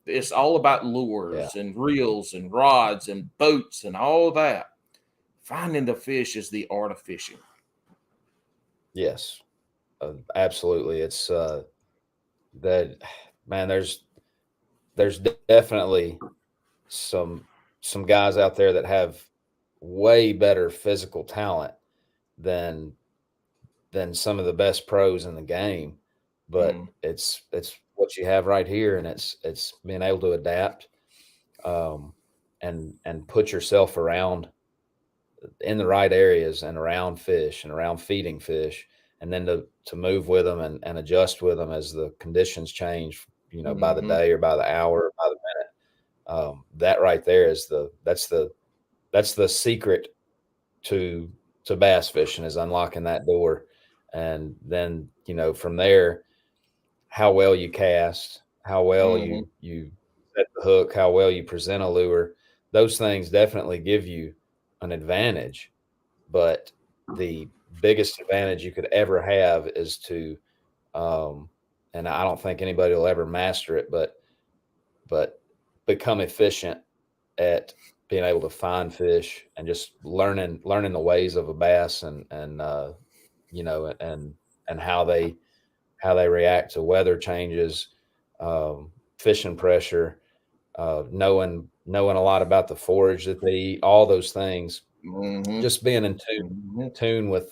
It's all about lures and reels and rods and boats and all that. Finding the fish is the art of fishing. Yes, absolutely. It's that, man. There's definitely some guys out there that have way better physical talent than some of the best pros in the game, but it's what you have right here, and it's being able to adapt, and put yourself around in the right areas and around fish and around feeding fish, and then to move with them and adjust with them as the conditions change, by the day or by the hour or by the minute. That right there is that's the secret to bass fishing, is unlocking that door. And then, from there, how well you cast, how well you set the hook, how well you present a lure, those things definitely give you an advantage. But the biggest advantage you could ever have is to, and I don't think anybody will ever master it, but become efficient at being able to find fish and just learning the ways of a bass, and how they react to weather changes, fishing pressure, knowing a lot about the forage that they eat, all those things. Just being in tune with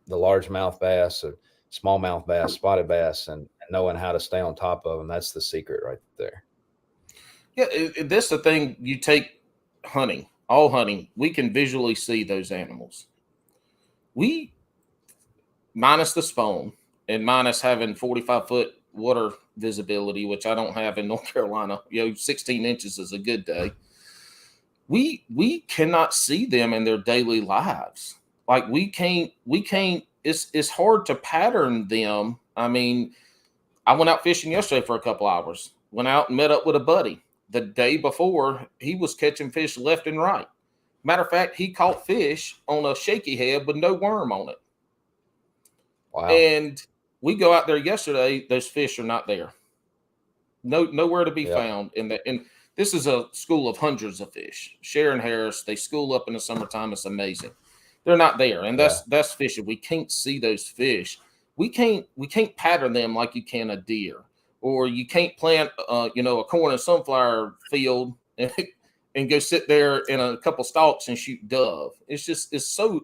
the largemouth bass or smallmouth bass, spotted bass, and knowing how to stay on top of them. That's the secret right there. Yeah, that's the thing. You take hunting, all hunting, we can visually see those animals. We, minus the spawn and minus having 45-foot water visibility, which I don't have in North Carolina, 16 inches is a good day. We cannot see them in their daily lives. Like we can't, it's hard to pattern them. I mean, I went out fishing yesterday for a couple hours, went out and met up with a buddy. The day before, he was catching fish left and right. Matter of fact, he caught fish on a shaky head with no worm on it. Wow. And we go out there yesterday, those fish are not there. Nowhere to be found. And this is a school of hundreds of fish. Sharon Harris, they school up in the summertime. It's amazing. They're not there. And that's fishing. We can't see those fish. We can't pattern them like you can a deer. Or you can't plant, a corn and sunflower field and go sit there in a couple stalks and shoot dove. It's so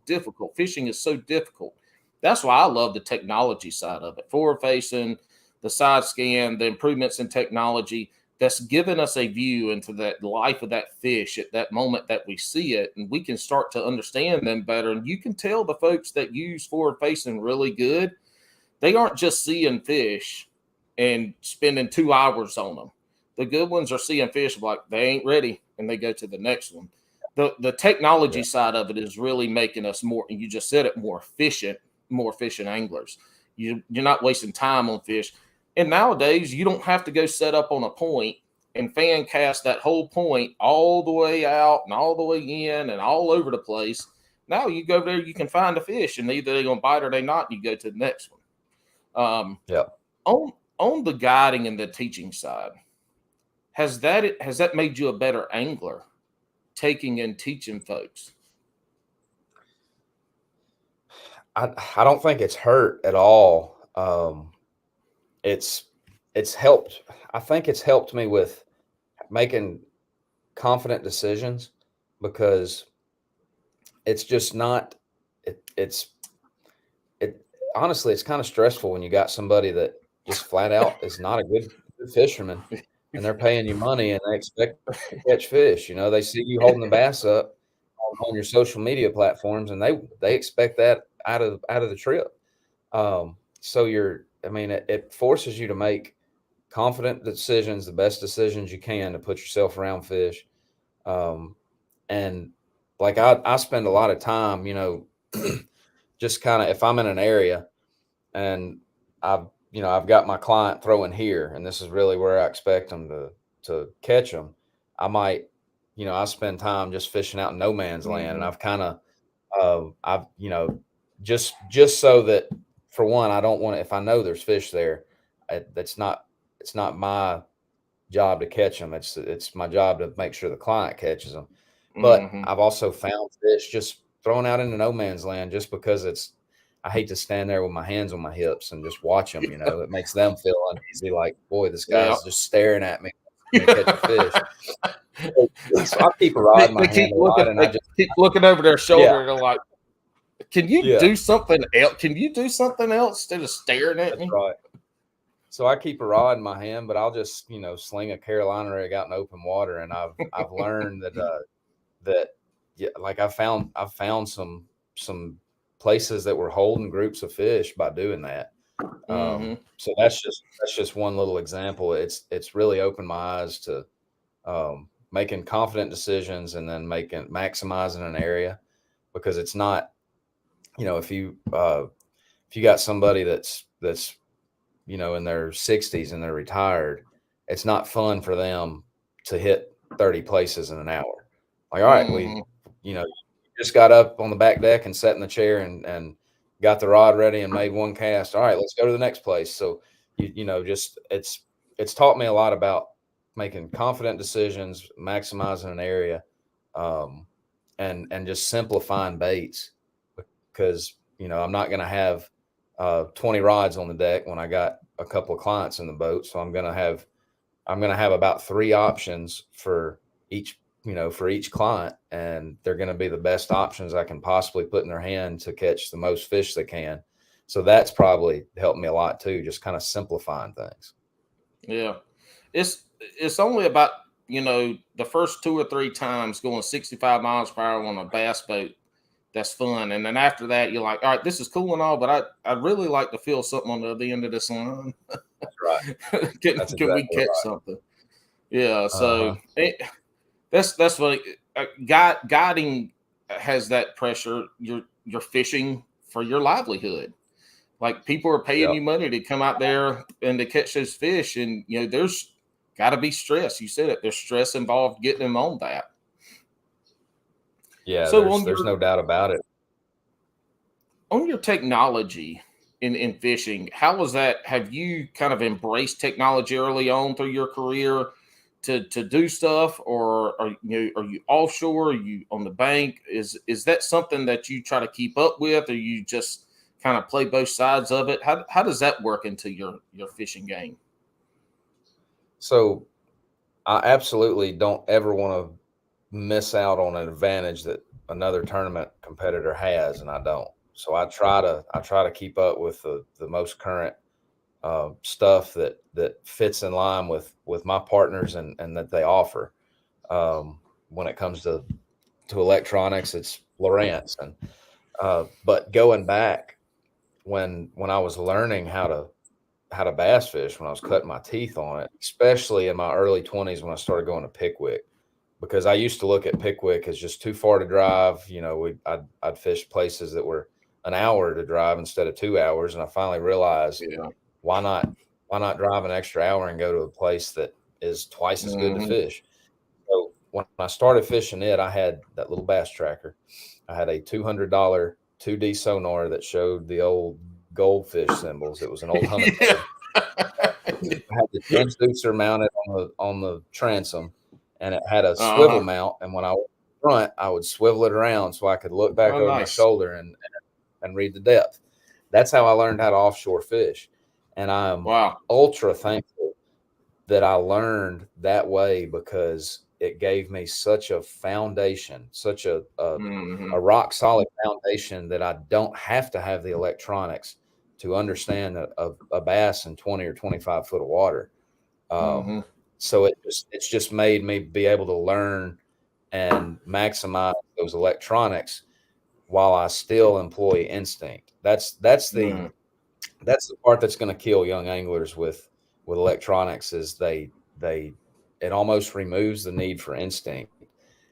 difficult. Fishing is so difficult. That's why I love the technology side of it. Forward facing, the side scan, the improvements in technology that's given us a view into that life of that fish at that moment that we see it, and we can start to understand them better. And you can tell the folks that use forward facing really good, they aren't just seeing fish and spending 2 hours on them. The good ones are seeing fish like they ain't ready, and they go to the next one. The technology side of it is really making us more, and you just said it, more efficient anglers. You're not wasting time on fish. And nowadays, you don't have to go set up on a point and fan cast that whole point all the way out and all the way in and all over the place. Now you go there, you can find a fish, and either they're going to bite or they're not, and you go to the next one. On the guiding and the teaching side, has that made you a better angler, taking and teaching folks? I don't think it's hurt at all. It's helped. I think it's helped me with making confident decisions, because it's just not. Honestly, it's kind of stressful when you got somebody that just flat out is not a good fisherman, and they're paying you money and they expect to catch fish. They see you holding the bass up on your social media platforms, and they expect that out of the trip. So it forces you to make confident decisions, the best decisions you can to put yourself around fish. And like I spend a lot of time, just kind of, if I'm in an area and I've got my client throwing here, and this is really where I expect them to catch them, I might, I spend time just fishing out in no man's land. And I've kind of, just so that, for one, I don't want to, if I know there's fish there, it's not my job to catch them. It's my job to make sure the client catches them. But I've also found fish just thrown out into no man's land just because I hate to stand there with my hands on my hips and just watch them. You know, it makes them feel uneasy. Like, boy, this guy's just staring at me to catch a fish. So I keep a rod in my hand a lot, and I just keep looking over their shoulder. And they're like, "Can you do something else? Can you do something else instead of staring at me?" Right. So I keep a rod in my hand, but I'll just sling a Carolina rig out in open water, and I've learned that like I've found some places that were holding groups of fish by doing that. So that's just one little example. It's really opened my eyes to making confident decisions and then maximizing an area, because it's not, if you got somebody that's in their 60s and they're retired, it's not fun for them to hit 30 places in an hour. Like, all right, we just got up on the back deck and sat in the chair and got the rod ready and made one cast. All right, let's go to the next place. So just it's taught me a lot about making confident decisions, maximizing an area, and just simplifying baits, because I'm not going to have 20 rods on the deck when I got a couple of clients in the boat. So I'm going to have about 3 options for each client, and they're going to be the best options I can possibly put in their hand to catch the most fish they can. So that's probably helped me a lot too, just kind of simplifying things. Yeah. It's only about, the first 2 or 3 times going 65 miles per hour on a bass boat. That's fun. And then after that, you're like, all right, this is cool and all, but I'd really like to feel something on the other end of this line. That's right. Can we catch something? Yeah. So that's what guiding has that pressure. You're fishing for your livelihood. Like, people are paying you money to come out there and to catch those fish. And, there's got to be stress. You said it. There's stress involved getting them on that. Yeah, so there's no doubt about it. On your technology in fishing, how was that? Have you kind of embraced technology early on through your career to do stuff, or are you offshore? Are you on the bank? Is that something that you try to keep up with, or you just kind of play both sides of it? How does that work into your fishing game? So I absolutely don't ever want to miss out on an advantage that another tournament competitor has, and I don't. So I try to keep up with the most current stuff that fits in line with my partners and that they offer. When it comes to electronics, it's Lowrance. And but going back when I was learning how to bass fish, when I was cutting my teeth on it, especially in my early 20s when I started going to Pickwick, because I used to look at Pickwick as just too far to drive. I'd fish places that were an hour to drive instead of 2 hours, and I finally realized, why not drive an extra hour and go to a place that is twice as good to fish? So when I started fishing it, I had that little bass tracker. I had a $200 2D sonar that showed the old goldfish symbols. It was an old Humminbird. I had the transducer mounted on the transom, and it had a swivel mount. And when I was front, I would swivel it around so I could look back over my shoulder and read the depth. That's how I learned how to offshore fish. And I'm ultra thankful that I learned that way, because it gave me such a foundation, such a rock solid foundation, that I don't have to have the electronics to understand a bass in 20 or 25 foot of water. So it's just made me be able to learn and maximize those electronics while I still employ instinct. That's the part that's going to kill young anglers with electronics, is it almost removes the need for instinct.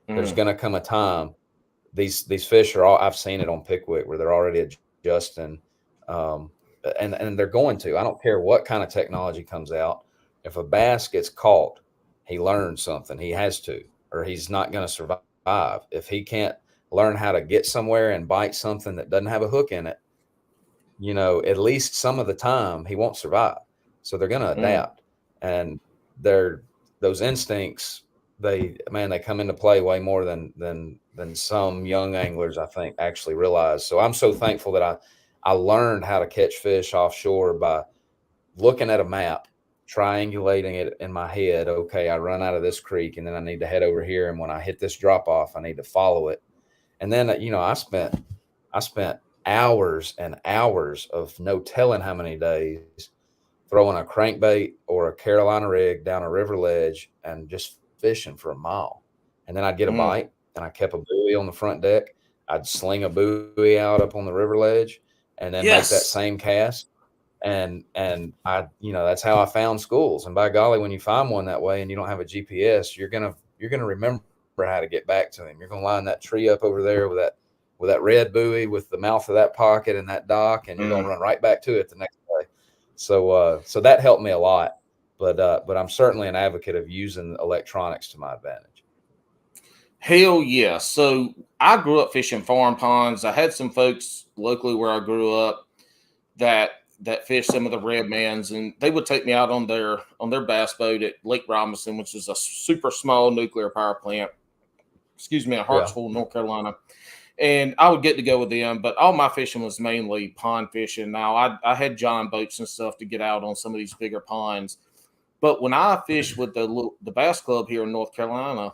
There's going to come a time, these fish I've seen it on Pickwick, where they're already adjusting, and they're going to. I don't care what kind of technology comes out. If a bass gets caught, he learns something. He has to, or he's not going to survive. If he can't learn how to get somewhere and bite something that doesn't have a hook in it, at least some of the time he won't survive. So they're going to adapt, and they're those instincts, they come into play way more than some young anglers, I think, actually realize. So I'm so thankful that I learned how to catch fish offshore by looking at a map, triangulating it in my head. Okay, I run out of this creek and then I need to head over here. And when I hit this drop off, I need to follow it. And then, I spent hours and hours of no telling how many days throwing a crankbait or a Carolina rig down a river ledge and just fishing for a mile. And then I'd get a bite, and I kept a buoy on the front deck. I'd sling a buoy out up on the river ledge and then make that same cast. And I, that's how I found schools. And by golly, when you find one that way and you don't have a GPS, you're going to remember how to get back to them. You're going to line that tree up over there with that red buoy with the mouth of that pocket and that dock, and you're going to run right back to it the next day. So that helped me a lot, but I'm certainly an advocate of using electronics to my advantage. Hell yeah. So I grew up fishing farm ponds. I had some folks locally where I grew up that fished some of the redmans, and they would take me out on their bass boat at Lake Robinson, which is a super small nuclear power plant, in Hartsville, North Carolina. And I would get to go with them, but all my fishing was mainly pond fishing. Now, I had John boats and stuff to get out on some of these bigger ponds. But when I fished with the bass club here in North Carolina,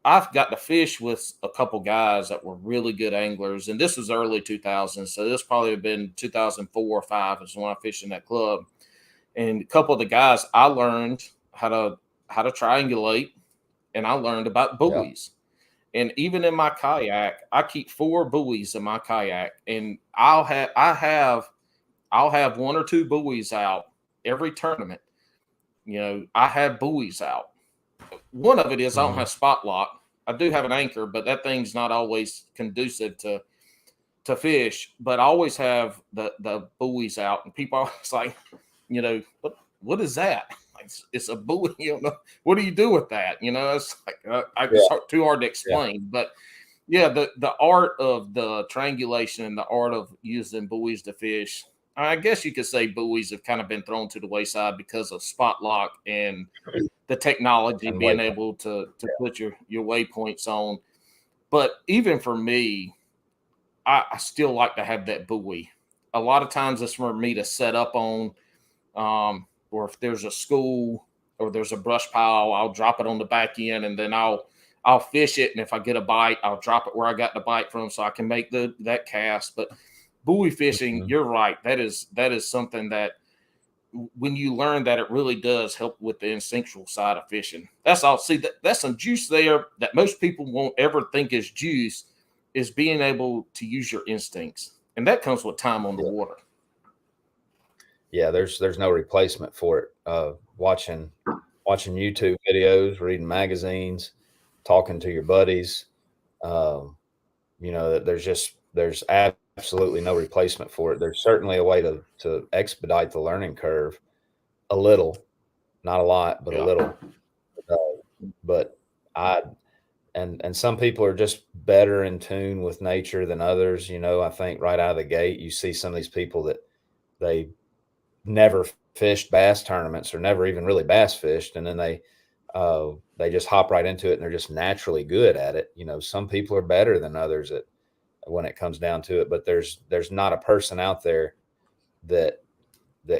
I've got to fish with a couple guys that were really good anglers. And this was early 2000s, so this probably have been 2004 or 5 is when I fished in that club. And a couple of the guys, I learned how to triangulate, and I learned about buoys. Yeah. And even in my kayak, I keep 4 buoys in my kayak, and I'll have 1 or 2 buoys out every tournament. I have buoys out. One of it is I don't have spot lock. I do have an anchor, but that thing's not always conducive to fish. But I always have the buoys out, and people are always like, what is that? It's a buoy. What do you do with that? It's like it's too hard to explain. Yeah. But yeah, the art of the triangulation and the art of using buoys to fish. I guess you could say buoys have kind of been thrown to the wayside because of spot lock and the technology and being able to put your waypoints on. But even for me, I still like to have that buoy. A lot of times it's for me to set up on. Or if there's a school or there's a brush pile, I'll drop it on the back end, and then I'll fish it. And if I get a bite, I'll drop it where I got the bite from, so I can make that cast. But buoy fishing, you're right. That is something that when you learn that, it really does help with the instinctual side of fishing. That's all. See, that's some juice there that most people won't ever think is juice, is being able to use your instincts, and that comes with time on the water. Yeah, there's no replacement for it. Watching YouTube videos, reading magazines, talking to your buddies, there's absolutely no replacement for it. There's certainly a way to expedite the learning curve a little, not a lot, but a little. But and some people are just better in tune with nature than others. I think right out of the gate, you see some of these people that they never fished bass tournaments or never even really bass fished, and then they just hop right into it and they're just naturally good at it. Some people are better than others when it comes down to it, but there's not a person out there that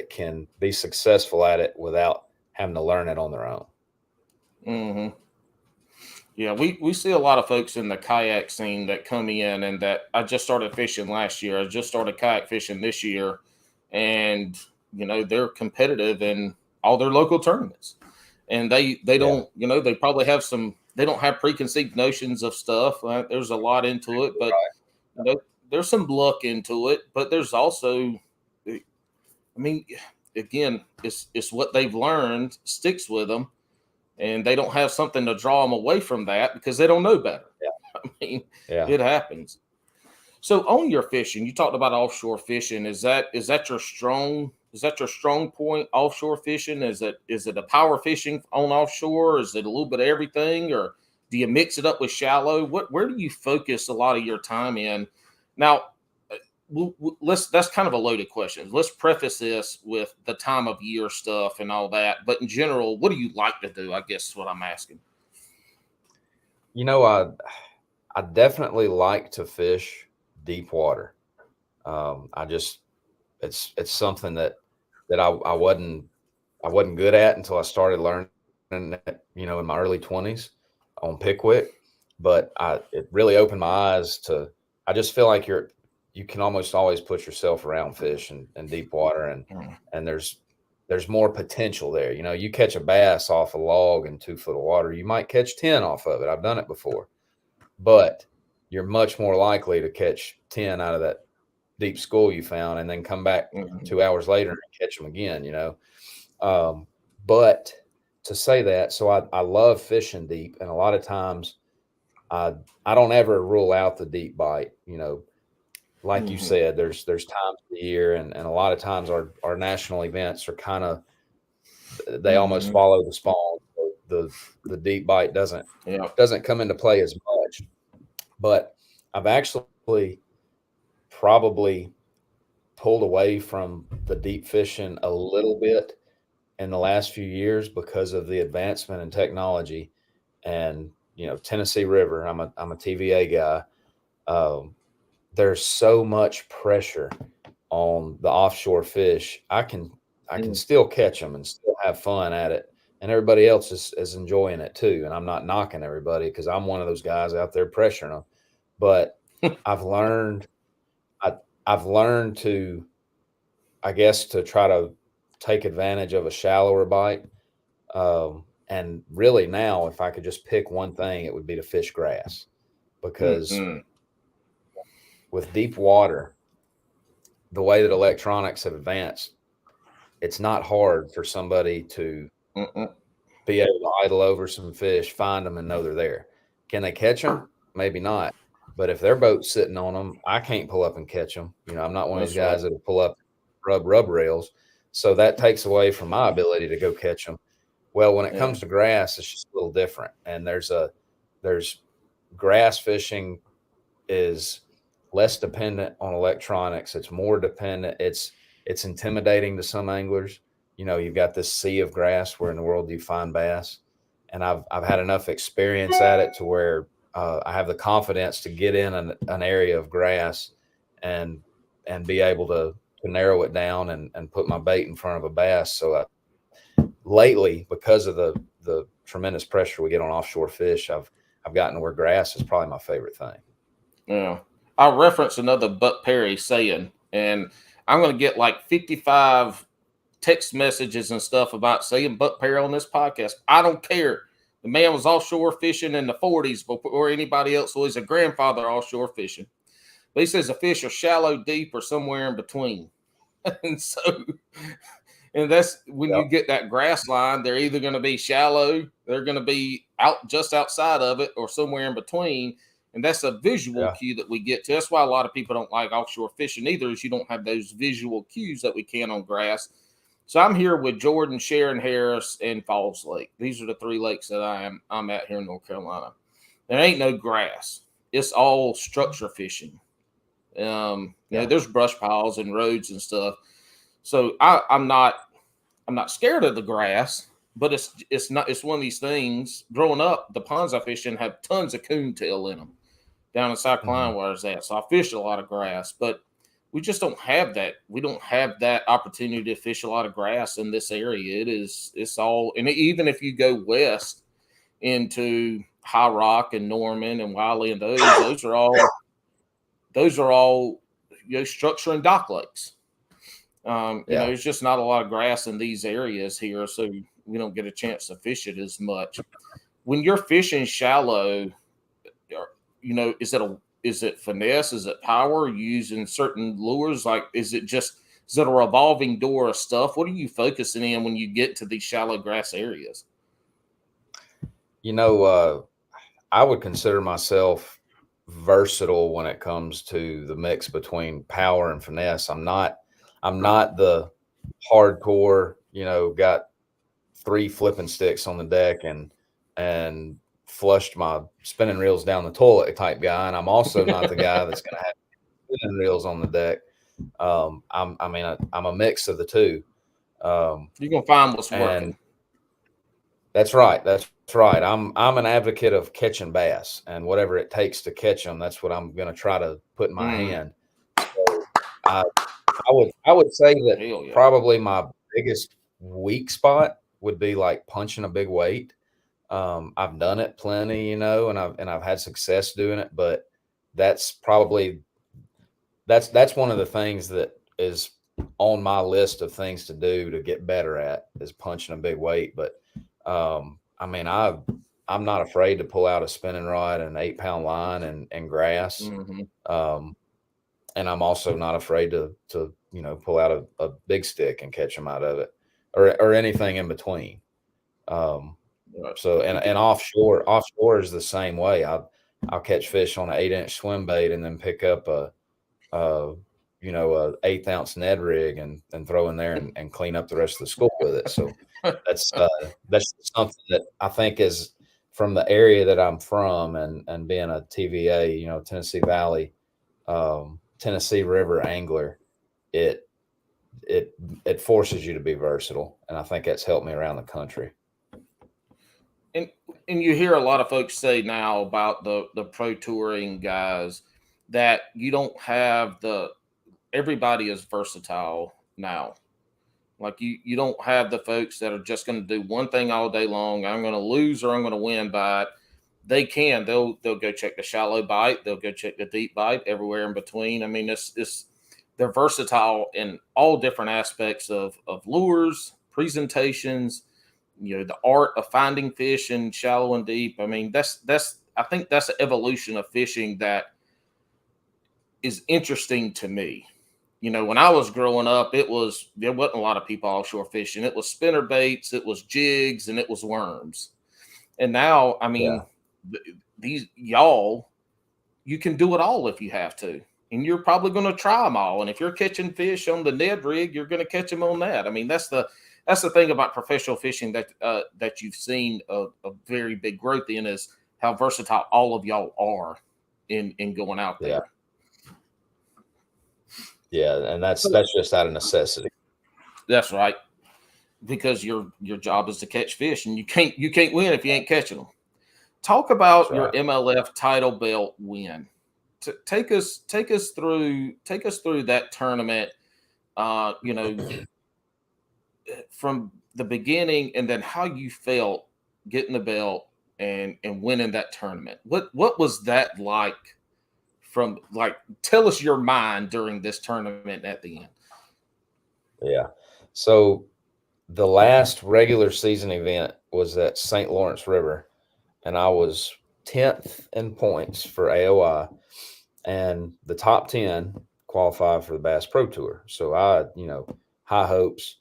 can be successful at it without having to learn it on their own. Mm-hmm. Yeah, we see a lot of folks in the kayak scene that come in, and that I just started fishing last year. I just started kayak fishing this year, and they're competitive in all their local tournaments, and they don't, they probably have they don't have preconceived notions of stuff. There's a lot into it, but there's some luck into it, but there's also, again, it's what they've learned sticks with them, and they don't have something to draw them away from that because they don't know better. It happens. So on your fishing, you talked about offshore fishing. Is that your strong point, offshore fishing? Is it a power fishing on offshore? Is it a little bit of everything, or do you mix it up with shallow? Where do you focus a lot of your time in? Now, that's kind of a loaded question. Let's preface this with the time of year stuff and all that. But in general, what do you like to do? I guess is what I'm asking. I definitely like to fish deep water. It's something that I wasn't good at until I started learning it, in my early 20s on Pickwick. But it really opened my eyes to. I just feel like you can almost always put yourself around fish in deep water, and there's more potential there. You catch a bass off a log in 2 foot of water, you might catch 10 off of it. I've done it before, but you're much more likely to catch 10 out of that deep school you found, and then come back 2 hours later and catch them again. But to say that, so I love fishing deep, and a lot of times I don't ever rule out the deep bite. Like you said, there's times of the year, and a lot of times our national events are kind of, they almost follow the spawn. The deep bite doesn't come into play as much. But I've actually probably pulled away from the deep fishing a little bit in the last few years because of the advancement in technology. And Tennessee River, I'm a TVA guy. There's so much pressure on the offshore fish. I can still catch them and still have fun at it, and everybody else is enjoying it too. And I'm not knocking everybody, because I'm one of those guys out there pressuring them. But I've learned to, I guess, to try to take advantage of a shallower bite. And really now, if I could just pick one thing, it would be to fish grass, because with deep water, the way that electronics have advanced, it's not hard for somebody to be able to idle over some fish, find them, and know they're there. Can they catch them? Maybe not. But if their boat's sitting on them, I can't pull up and catch them. I'm not one of these guys that'll pull up, rub rails. So that takes away from my ability to go catch them. Well, when it comes to grass, it's just a little different. And there's grass fishing is less dependent on electronics. It's more dependent. It's intimidating to some anglers. You've got this sea of grass. Where in the world do you find bass? And I've had enough experience at it to where I have the confidence to get in an area of grass and be able to narrow it down and put my bait in front of a bass. So lately, because of the tremendous pressure we get on offshore fish, I've gotten to where grass is probably my favorite thing. Yeah. I'll reference another Buck Perry saying, and I'm going to get like 55 text messages and stuff about saying Buck Perry on this podcast. I don't care. The man was offshore fishing in the 40s before anybody else was. A grandfather offshore fishing. But he says the fish are shallow, deep, or somewhere in between. And that's when you get that grass line, they're either going to be shallow, they're going to be just outside of it, or somewhere in between. And that's a visual cue that we get to. That's why a lot of people don't like offshore fishing either, is you don't have those visual cues that we can on grass. So I'm here with Jordan, Sharon Harris, and Falls Lake. These are the 3 lakes that I'm at here in North Carolina. There ain't no grass. It's all structure fishing. There's brush piles and roads and stuff. So I'm not scared of the grass, but it's one of these things. Growing up, the ponds I fish in have tons of coontail in them down in South Carolina where I was at. So I fished a lot of grass, but we just don't have that. We don't have that opportunity to fish a lot of grass in this area. It's all, and even if you go west into High Rock and Norman and Wiley and those are all structure and dock lakes. There's just not a lot of grass in these areas here, so we don't get a chance to fish it as much. When you're fishing shallow, is it finesse? Is it power? Are you using certain lures? Like, is it a revolving door of stuff? What are you focusing in when you get to these shallow grass areas? I would consider myself versatile when it comes to the mix between power and finesse. I'm not the hardcore, got 3 flipping sticks on the deck and flushed my spinning reels down the toilet type guy. And I'm also not the guy that's going to have spinning reels on the deck. I'm a mix of the two. You're gonna find what's working. That's right. That's right. I'm an advocate of catching bass, and whatever it takes to catch them, that's what I'm going to try to put in my hand. So I would say that probably my biggest weak spot would be like punching a big weight. I've done it plenty, and I've had success doing it, but that's probably that's one of the things that is on my list of things to do to get better at is punching a big weight. But I'm not afraid to pull out a spinning rod and 8-pound line and grass. And I'm also not afraid to pull out a big stick and catch them out of it, or anything in between. So and offshore is the same way. I'll catch fish on an 8-inch swim bait and then pick up a 1/8-ounce Ned rig and throw in there and clean up the rest of the school with it. So that's something that I think is from the area that I'm from and being a TVA, Tennessee Valley, Tennessee River angler, it forces you to be versatile. And I think that's helped me around the country. And you hear a lot of folks say now about the pro touring guys that you don't have everybody is versatile now. Like you don't have the folks that are just going to do one thing all day long. I'm going to lose or I'm going to win by it. They'll go check the shallow bite. They'll go check the deep bite, everywhere in between. I mean, they're versatile in all different aspects of lures, presentations, the art of finding fish in shallow and deep. I mean, I think that's an evolution of fishing that is interesting to me. When I was growing up, there wasn't a lot of people offshore fishing. It was spinner baits, it was jigs, and it was worms. And now, I mean, these y'all, you can do it all if you have to. And you're probably going to try them all. And if you're catching fish on the Ned rig, you're going to catch them on that. I mean, that's the thing about professional fishing that you've seen a very big growth in, is how versatile all of y'all are in going out there. Yeah, and that's just out of necessity. That's right, because your job is to catch fish, and you can't win if you ain't catching them. Talk about your MLF title belt win. Take us through that tournament. From the beginning, and then how you felt getting the belt and winning that tournament. What was that like? Tell us your mind during this tournament at the end. Yeah. So the last regular season event was at St. Lawrence River, and I was 10th in points for AOI, and the top 10 qualified for the Bass Pro Tour. So I, high hopes.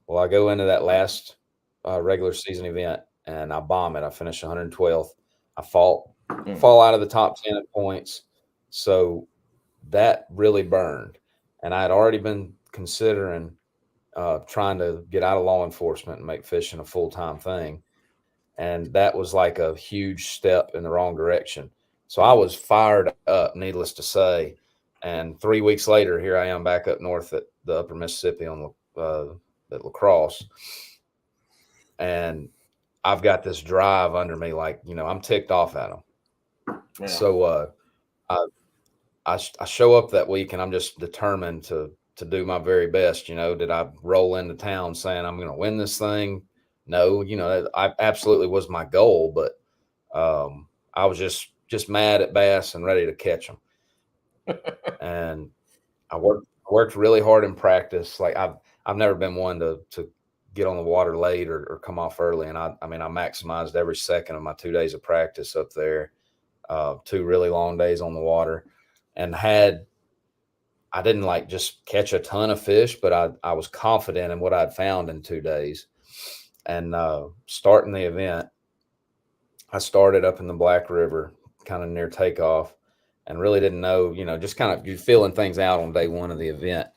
Well, I go into that last regular season event and I bomb it. I finish 112th. I fall out of the top 10 in points. So that really burned. And I had already been considering trying to get out of law enforcement and make fishing a full-time thing. And that was like a huge step in the wrong direction. So I was fired up, needless to say. And 3 weeks later, here I am back up north at the upper Mississippi on at La Crosse. And I've got this drive under me, like, I'm ticked off at them. Yeah. So I show up that week and I'm just determined to do my very best. Did I roll into town saying I'm going to win this thing? No, I absolutely was my goal, but I was just mad at bass and ready to catch them. And I worked really hard in practice. Like I've never been one to get on the water late or come off early. And I maximized every second of my 2 days of practice up there, 2 really long days on the water, and I didn't just catch a ton of fish, but I was confident in what I'd found in 2 days. And starting the event, I started up in the Black River, kind of near takeoff, and really didn't know, just kind of you're feeling things out on day one of the event.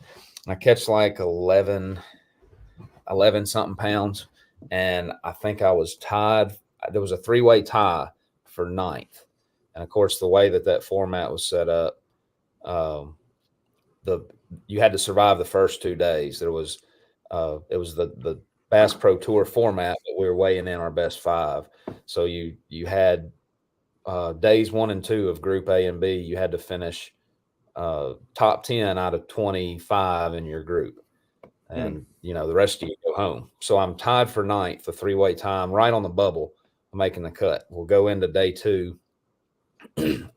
I catch like 11 something pounds, and I think I was tied. There was a 3-way tie for 9th. And of course, the way that format was set up, You had to survive the first 2 days. It was the Bass Pro Tour format, but we were weighing in our best 5. So you had days 1 and 2 of Group A and B. You had to finish top 10 out of 25 in your group, and the rest of you go home. So I'm tied for 9th, the 3-way time, right on the bubble of making the cut. We'll go into day 2,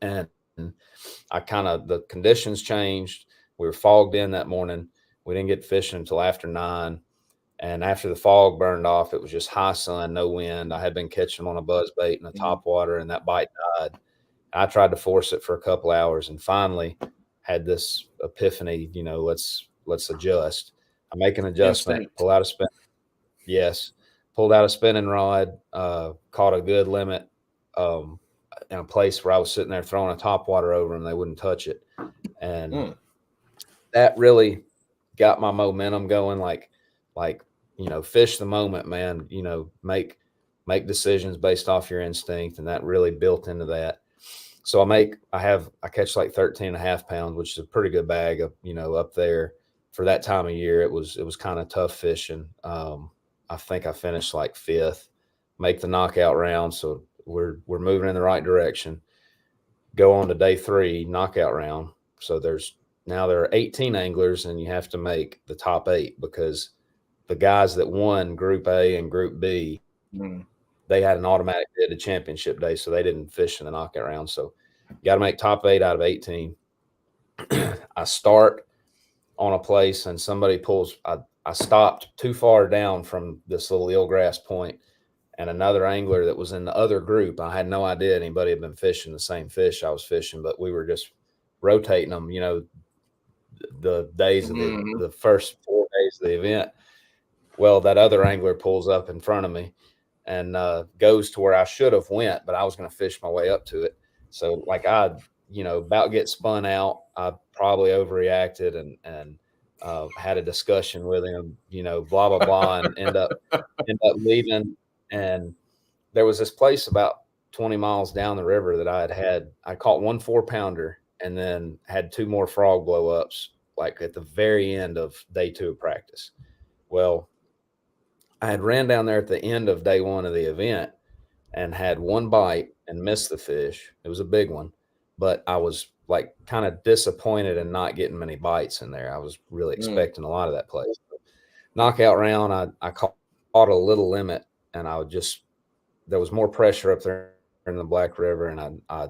and the conditions changed. We were fogged in that morning. We didn't get fishing until after 9. And after the fog burned off, it was just high sun, no wind. I had been catching them on a buzz bait in the top water, and that bite died. I tried to force it for a couple hours, and finally had this epiphany. Let's adjust. I make an adjustment, pull out a spin. Yes, pulled out a spinning rod, caught a good limit in a place where I was sitting there throwing a top water over them. They wouldn't touch it, and that really got my momentum going. Like fish the moment, man. Make decisions based off your instinct, and that really built into that. So I catch like 13 and a half pounds, which is a pretty good bag of, up there for that time of year. It was kind of tough fishing. I think I finished like 5th, make the knockout round. So we're moving in the right direction. Go on to day 3, knockout round. So there are 18 anglers, and you have to make the top 8, because the guys that won Group A and Group B, they had an automatic bid to championship day, so they didn't fish in the knockout round. So you got to make top 8 out of 18. I start on a place, and somebody pulls. I stopped too far down from this little eelgrass point, and another angler that was in the other group, I had no idea anybody had been fishing the same fish I was fishing, but we were just rotating them, the days of the first 4 days of the event. Well, that other angler pulls up in front of me and goes to where I should have went, but I was going to fish my way up to it. So I about get spun out. I probably overreacted and had a discussion with him, blah, blah, blah, and end up leaving. And there was this place about 20 miles down the river that I caught 1 4-pounder and then had 2 more frog blow ups, like at the very end of day 2 of practice. Well, I had ran down there at the end of day 1 of the event and had 1 bite and missed the fish. It was a big one, but I was like kind of disappointed in not getting many bites in there. I was really expecting a lot of that place. Knockout round, I caught a little limit, and there was more pressure up there in the Black River, and I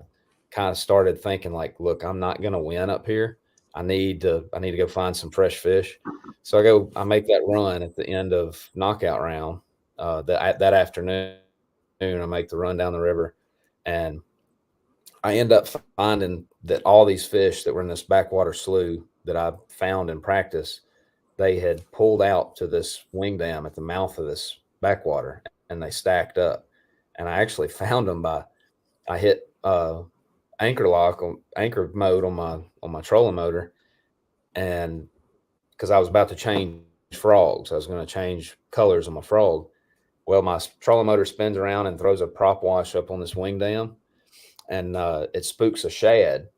kind of started thinking like, look, I'm not going to win up here. I need to go find some fresh fish. So I make that run at the end of knockout round that afternoon. I make the run down the river, and I end up finding that all these fish that were in this backwater slough that I found in practice, they had pulled out to this wing dam at the mouth of this backwater, and they stacked up. And I actually found them I hit anchor mode on my trolling motor, and because I was about to change frogs, I was going to change colors on my frog. Well, my trolling motor spins around and throws a prop wash up on this wing dam, and it spooks a shad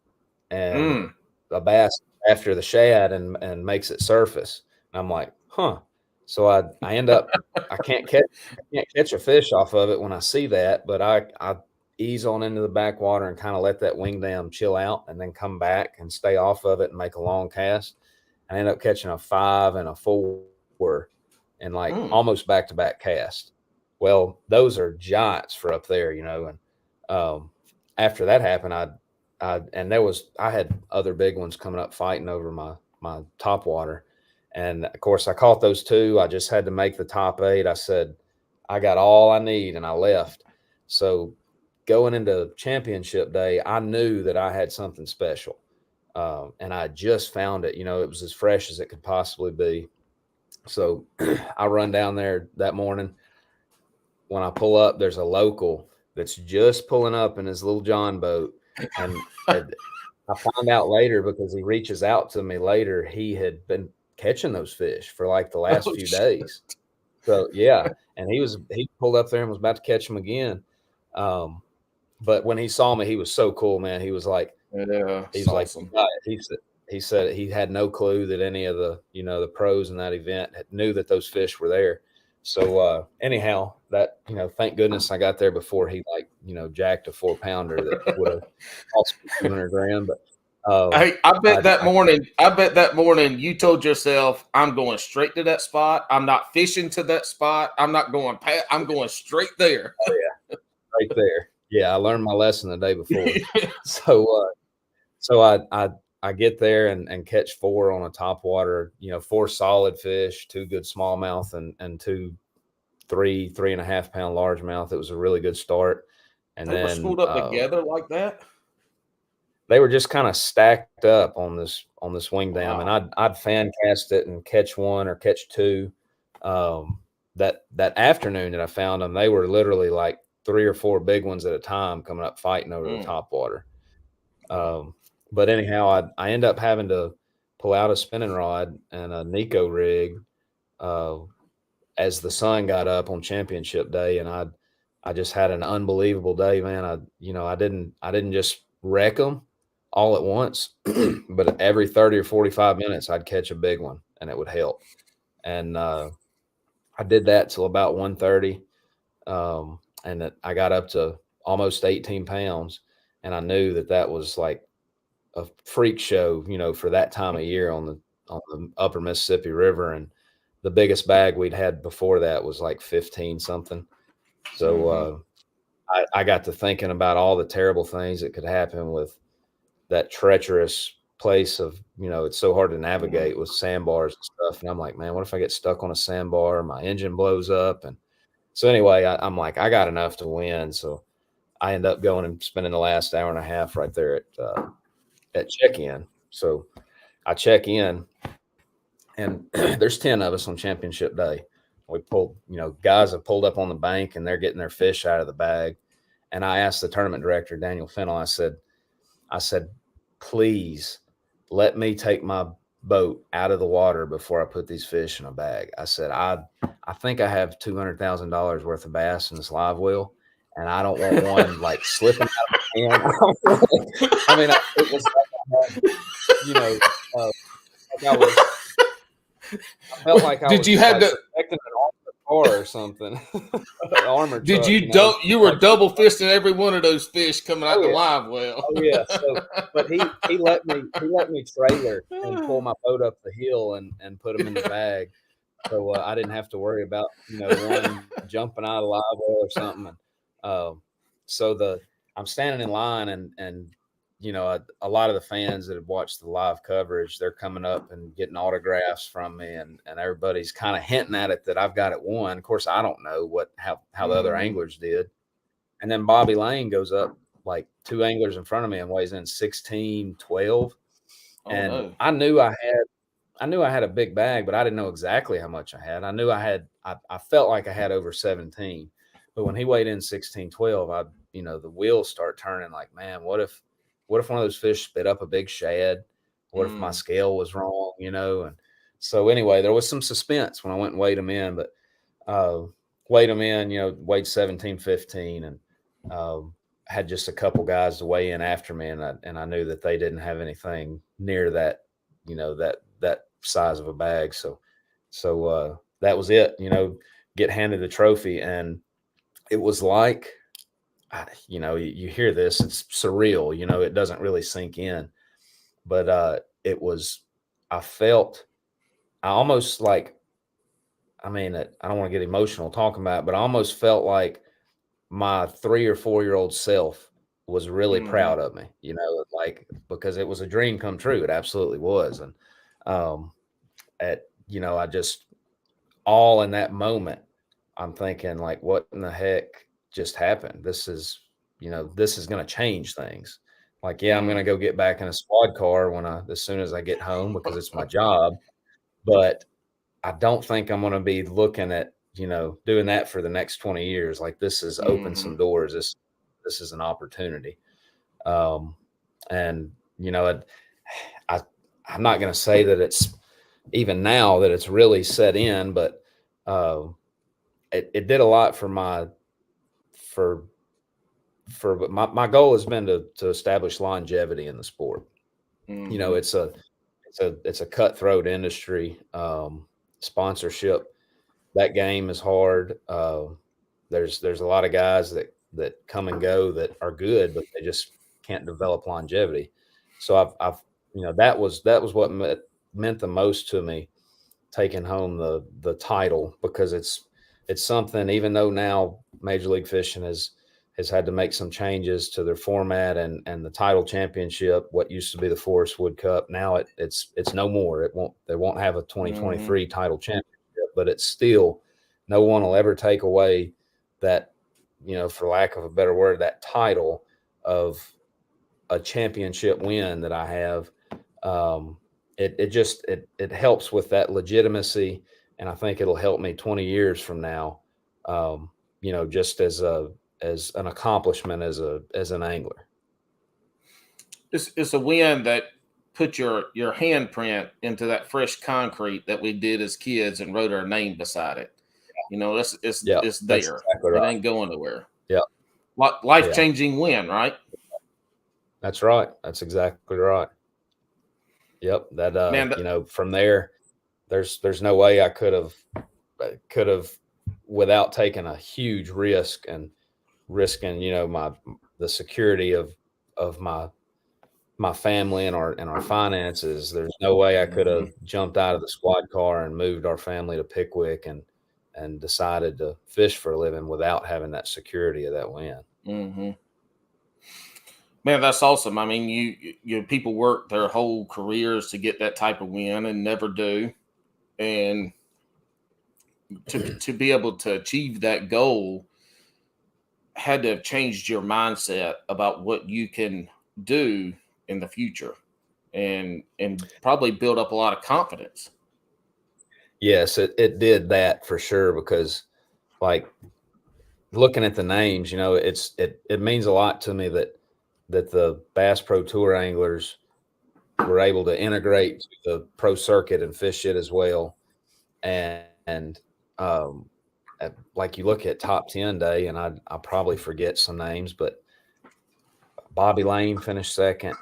and a bass after the shad and makes it surface. And I'm like, huh. So I end up I can't catch a fish off of it when I see that, but I ease on into the backwater and kind of let that wing dam chill out, and then come back and stay off of it and make a long cast. I end up catching a 5 and a 4 and almost back-to-back cast. Well, those are giants for up there, and after that happened, I had other big ones coming up fighting over my top water. And of course I caught those 2. I just had to make the top 8. I said, I got all I need, and I left. So going into championship day, I knew that I had something special. And I just found it, it was as fresh as it could possibly be. So I run down there that morning. When I pull up, there's a local that's just pulling up in his little John boat. And I found out later, because he reaches out to me later, he had been catching those fish for like the last few days. So yeah. And he pulled up there and was about to catch them again. But when he saw me, he was so cool, man. He was like, Yeah, He's it's like, awesome. he said he had no clue that any of the, the pros in that event knew that those fish were there. So anyhow, that, thank goodness I got there before he jacked a 4-pounder that would have cost me 200 grand. But I bet that morning you told yourself, I'm going straight to that spot. I'm not fishing to that spot. I'm not going past, I'm going straight there. Oh yeah, right there. Yeah, I learned my lesson the day before. So I get there and catch 4 on a top water, 4 solid fish, 2 good smallmouth and 2 3.5 pound largemouth. It was a really good start. And They were then schooled up together like that. they were just kind of stacked up on this wing dam. Wow. And I'd fan cast it and catch 1 or catch 2. That afternoon that I found them, they were literally like 3 or 4 big ones at a time coming up fighting over the top water. But anyhow, I end up having to pull out a spinning rod and a Nico rig as the sun got up on championship day, and I just had an unbelievable day, man. I didn't just wreck them all at once, but every 30 or 45 minutes I'd catch a big one, and it would help. And I did that till about 1:30, and I got up to almost 18 pounds, and I knew that was like a freak show, for that time of year on the upper Mississippi River. And the biggest bag we'd had before that was like 15 something. So I got to thinking about all the terrible things that could happen with that treacherous place of, it's so hard to navigate with sandbars and stuff. And I'm like, man, what if I get stuck on a sandbar, my engine blows up? And so anyway, I'm like, I got enough to win. So I end up going and spending the last hour and a half right there at check-in. So I check in, and there's 10 of us on championship day. We pulled, guys have pulled up on the bank and they're getting their fish out of the bag. And I asked the tournament director, Daniel Fennell, I said, please let me take my boat out of the water before I put these fish in a bag. I said, I think I have $200,000 worth of bass in this live well, and I don't want one like slipping out of my hand. I mean, it was like I felt like I Did was you have to protecting an armored car or something? Armored Did truck, you were double fisting every one of those fish coming out the live well? Oh yeah. So, but he let me trailer and pull my boat up the hill and put them in the bag, so I didn't have to worry about one jumping out of the live well or something. So I'm standing in line and a lot of the fans that have watched the live coverage, they're coming up and getting autographs from me, and everybody's kind of hinting at it that I've got it won. Of course, I don't know how the other anglers did. And then Bobby Lane goes up like 2 anglers in front of me and weighs in 16-12. And no. I knew I had a big bag, but I didn't know exactly how much I had. I knew I felt like I had over 17. But when he weighed in 16-12, the wheels start turning like, man, what if one of those fish spit up a big shad? What if my scale was wrong, And so anyway, there was some suspense when I went and weighed them in, but weighed them in, weighed 17-15, and had just a couple guys to weigh in after me. And I knew that they didn't have anything near that, that size of a bag. So that was it, get handed the trophy. And it was like, you hear this, it's surreal, it doesn't really sink in, but I felt, I almost like, I mean, I don't want to get emotional talking about it, but I almost felt like my 3 or 4-year-old self was really proud of me, like, because it was a dream come true. It absolutely was. And I just, all in that moment, I'm thinking like, what in the heck just happened? This is going to change things. Like, yeah, I'm going to go get back in a squad car as soon as I get home, because it's my job. But I don't think I'm going to be looking at, doing that for the next 20 years. Like, this has opened some doors. This is an opportunity. And, I'm not going to say that it's even now that it's really set in, but it did a lot for my goal has been to establish longevity in the sport. Mm-hmm. You know, it's a cutthroat industry. Sponsorship, that game is hard. There's a lot of guys that come and go that are good, but they just can't develop longevity. So I've you know, that was what meant the most to me, taking home the title, because it's something, even though now Major League Fishing has had to make some changes to their format and the title championship, what used to be the Forest Wood Cup, now it's no more. They won't have a 2023 title championship, but it's still, no one will ever take away that, you know, for lack of a better word, that title of a championship win that I have. It helps with that legitimacy, and I think it'll help me 20 years from now, you know, just as an accomplishment as an angler. It's a win that put your handprint into that fresh concrete that we did as kids and wrote our name beside it. You know, it's there. Exactly right. It ain't going nowhere. Yeah. Life-changing win, right? That's right. That's exactly right. Yep. That Man, you know, from there, there's no way I could have without taking a huge risk and risking, you know, the security of my family and our finances. There's no way I could have jumped out of the squad car and moved our family to Pickwick and decided to fish for a living without having that security of that win. Mm-hmm. Man, that's awesome. I mean, you people work their whole careers to get that type of win and never do. And to be able to achieve that goal had to have changed your mindset about what you can do in the future, and probably build up a lot of confidence. Yes, it did that for sure, because like looking at the names, you know, it means a lot to me that the Bass Pro Tour anglers were able to integrate the pro circuit and fish it as well. And like you look at top 10 day, and I probably forget some names, but Bobby Lane finished second.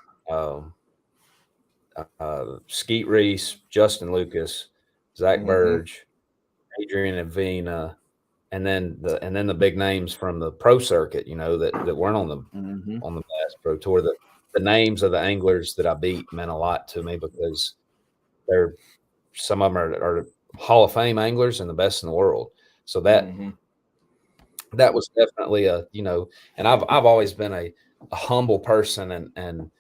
Skeet Reese, Justin Lucas, Zach Burge, Adrian Avina, and then the big names from the pro circuit, you know, that weren't on the Bass Pro Tour. The names of the anglers that I beat meant a lot to me, because some of them are Hall of Fame anglers and the best in the world. So that was definitely you know, and I've always been a humble person, and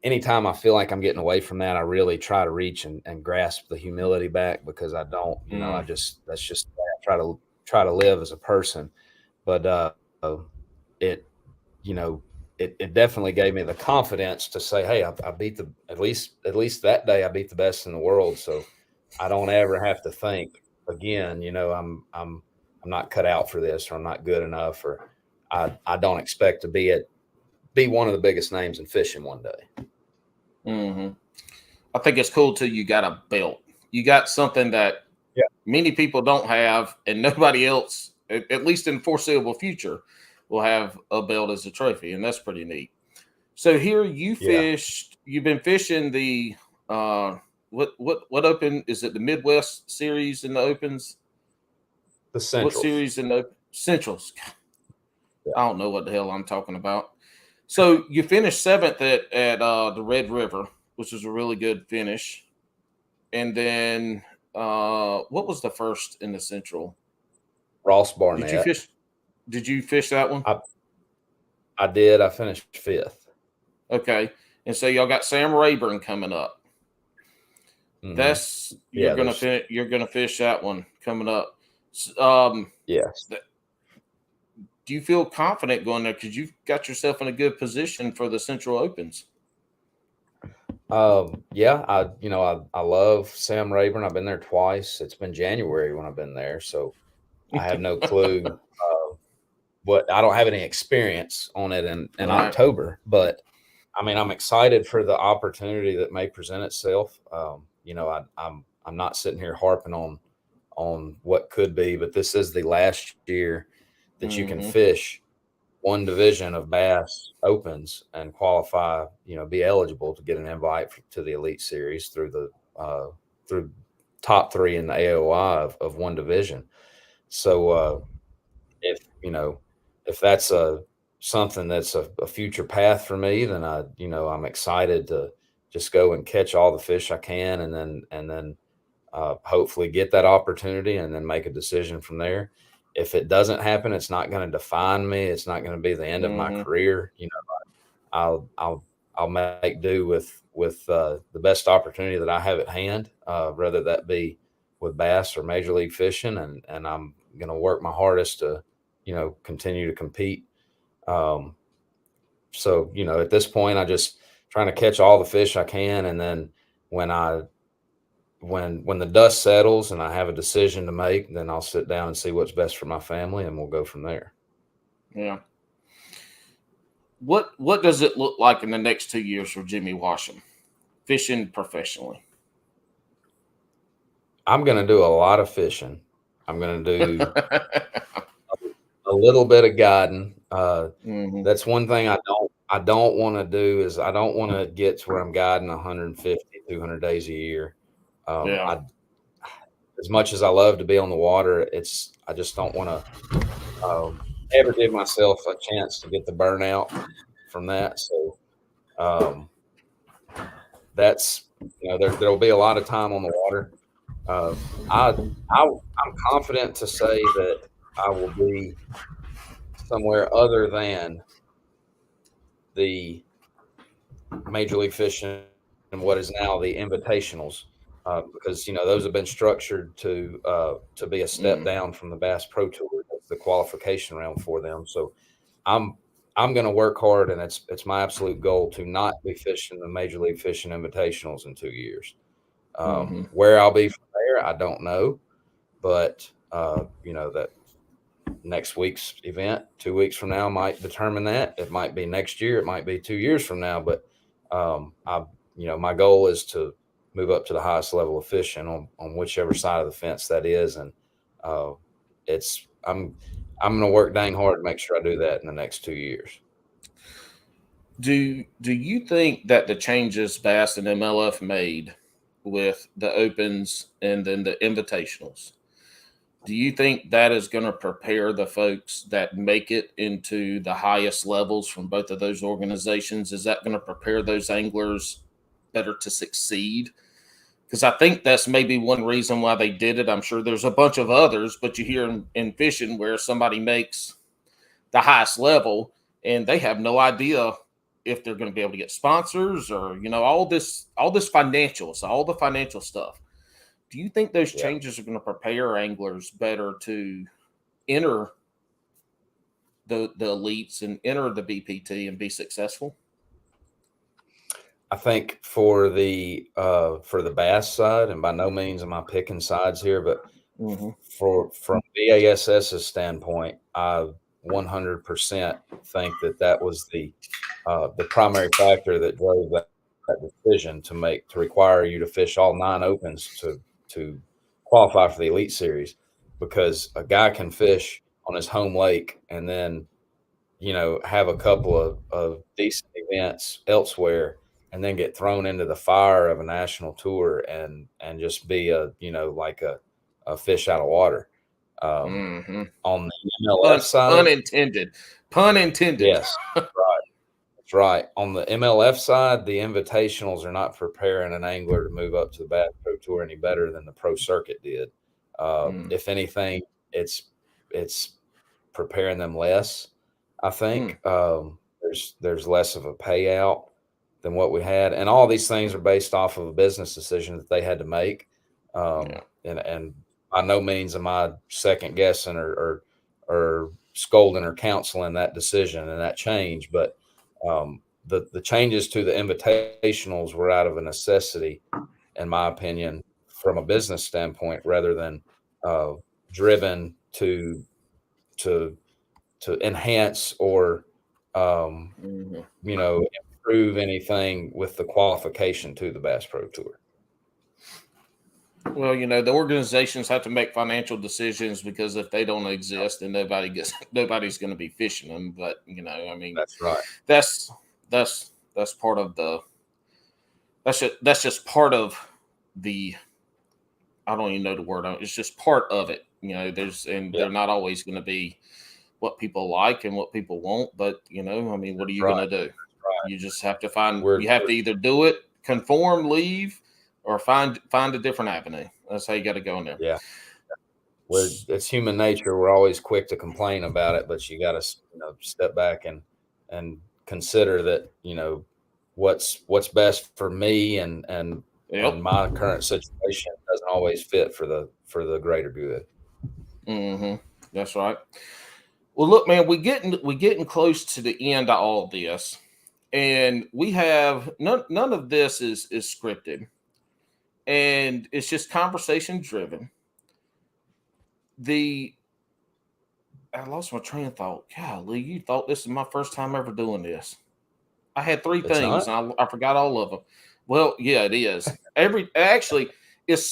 anytime I feel like I'm getting away from that, I really try to reach and grasp the humility back, because I don't, you know, that's just I try to live as a person. But it, you know, it definitely gave me the confidence to say, hey, I beat at least that day I beat the best in the world. So I don't ever have to think again, you know, I'm not cut out for this, or I'm not good enough, or I don't expect to be one of the biggest names in fishing one day. I think it's cool too. You got a belt. You got something that many people don't have, and nobody else, at least in the foreseeable future, will have a belt as a trophy, and that's pretty neat. So here you fished. You've been fishing the what open is it? The Midwest Series in the Opens. The Centrals. What series in the Centrals? I don't know what the hell I'm talking about. So you finished seventh at the Red River, which was a really good finish. And then what was the first in the Central? Ross Barnett. Did you fish that one? I did. I finished fifth. Okay. And so y'all got Sam Rayburn coming up. That's you're gonna fish that one coming up. Yes. Do you feel confident going there, because you've got yourself in a good position for the Central Opens? Yeah, I love Sam Rayburn. I've been there twice. It's been January when I've been there, so I have no clue. I don't have any experience on it in October, but I mean, I'm excited for the opportunity that may present itself. You know, I'm not sitting here harping on what could be, but this is the last year that you can fish one division of bass opens and qualify, be eligible to get an invite to the Elite Series through through top three in the AOI of one division. So if that's something that's a future path for me, then I'm excited to just go and catch all the fish I can, and then hopefully get that opportunity, and then make a decision from there. If it doesn't happen, it's not going to define me. It's not going to be the end of my career. I'll make do with the best opportunity that I have at hand, whether that be with bass or major league fishing, and I'm going to work my hardest to continue to compete. So at this point, I just trying to catch all the fish I can, and then when the dust settles and I have a decision to make, then I'll sit down and see what's best for my family, and we'll go from there. Yeah. What does it look like in the next 2 years for Jimmy Washam, fishing professionally? I'm going to do a lot of fishing. I'm going to do a little bit of guiding. That's one thing I don't want to do is I don't want to get to where I'm guiding 150, 200 days a year. As much as I love to be on the water, I just don't want to ever give myself a chance to get the burnout from that. So that's there'll be a lot of time on the water. I'm confident to say that I will be somewhere other than the Major League Fishing and what is now the Invitationals, because those have been structured to be a step down from the Bass Pro Tour. That's the qualification round for them. So I'm going to work hard, and it's my absolute goal to not be fishing the Major League Fishing Invitationals in 2 years. Where I'll be from there, I don't know, but that next week's event 2 weeks from now might determine that. It might be next year, it might be 2 years from now, but my goal is to move up to the highest level of fishing on whichever side of the fence that is, and I'm going to work dang hard to make sure I do that in the next 2 years. Do you think that the changes Bass and MLF made with the opens and then the invitationals, do you think that is going to prepare the folks that make it into the highest levels from both of those organizations? Is that going to prepare those anglers better to succeed? Because I think that's maybe one reason why they did it. I'm sure there's a bunch of others, but you hear in fishing where somebody makes the highest level and they have no idea if they're going to be able to get sponsors or, all this financials, all the financial stuff. Do you think those changes are going to prepare anglers better to enter the elites and enter the BPT and be successful? I think for the bass side, and by no means am I picking sides here, but from BASS's standpoint, I 100% think that was the primary factor that drove that decision to require you to fish all 9 opens to qualify for the Elite Series, because a guy can fish on his home lake and then have a couple of decent events elsewhere, and then get thrown into the fire of a national tour and just be like a fish out of water. On the MLF side, pun intended. Yes, right. That's right. On the MLF side, the invitationals are not preparing an angler to move up to the Bass Pro Tour any better than the Pro Circuit did. If anything, it's preparing them less. I think there's less of a payout than what we had, and all these things are based off of a business decision that they had to make. And by no means am I second guessing or scolding or counseling that decision and that change, but the changes to the invitationals were out of a necessity, in my opinion, from a business standpoint, rather than driven to enhance or improve anything with the qualification to the Bass Pro Tour. Well, the organizations have to make financial decisions because if they don't exist, then nobody's going to be fishing them. But I mean, That's right. That's that's part of the that's just part of the I don't even know the word. It's just part of it. They're not always going to be what people like and what people want. But I mean, what are you going to do? Right. You just have to you have to either do it, conform, leave, or find a different avenue. That's how you got to go in there. Yeah. It's human nature. We're always quick to complain about it, but you got to step back and consider that what's best for me and my current situation doesn't always fit for the greater good. Mm-hmm. That's right. Well, look, man, we're getting close to the end of all of this, and we have none of this is scripted, and it's just conversation driven. I lost my train of thought. Golly, you thought this is my first time ever doing this. I had three things, and I forgot all of them. Well, yeah, it is. This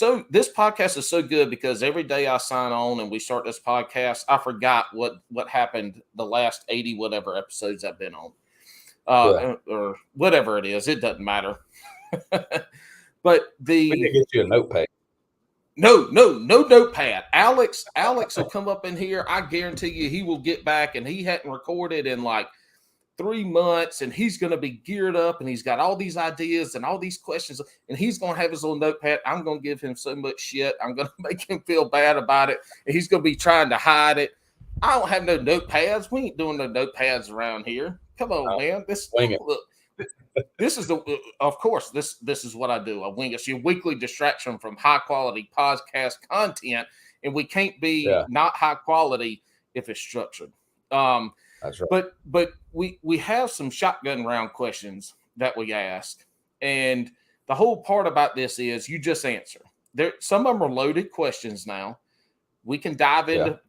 podcast is so good because every day I sign on and we start this podcast, I forgot what happened the last 80 whatever episodes I've been on. Or whatever it is. It doesn't matter. But we can get you a notepad. No notepad. Alex will come up in here. I guarantee you he will get back, and he hadn't recorded in like 3 months, and he's going to be geared up, and he's got all these ideas and all these questions, and he's going to have his little notepad. I'm going to give him so much shit. I'm going to make him feel bad about it, and he's going to be trying to hide it. I don't have no notepads. We ain't doing no notepads around here. Come on, man. This is of course, this is what I do. I wing it. It's your weekly distraction from high quality podcast content, and we can't be not high quality if it's structured. That's right. But we have some shotgun round questions that we ask, and the whole part about this is you just answer. Some of them are loaded questions now. We can dive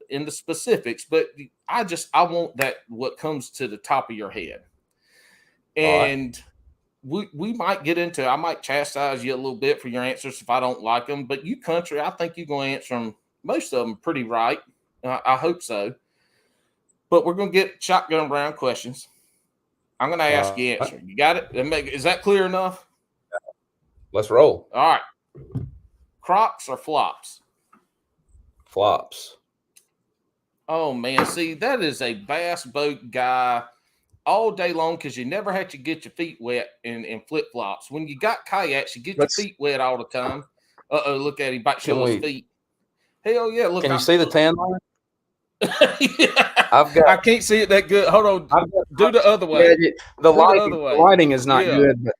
into specifics, but I want that what comes to the top of your head. And we might get into, I might chastise you a little bit for your answers if I don't like them, but you country, I think you're going to answer them, most of them pretty right. I hope so. But we're going to get shotgun round questions. I'm going to ask you answer. You got it? Is that clear enough? Let's roll. All right. Crocs or flops? Flops. Oh, man. See, that is a bass boat guy all day long because you never have to get your feet wet in flip-flops. When you got kayaks, you get your feet wet all the time. Uh-oh, look at him. Back show his feet. Hell, yeah. Look. Can you see the tan line? I can't see it that good. Hold on. Do the other way. Yeah, the lighting is not good, but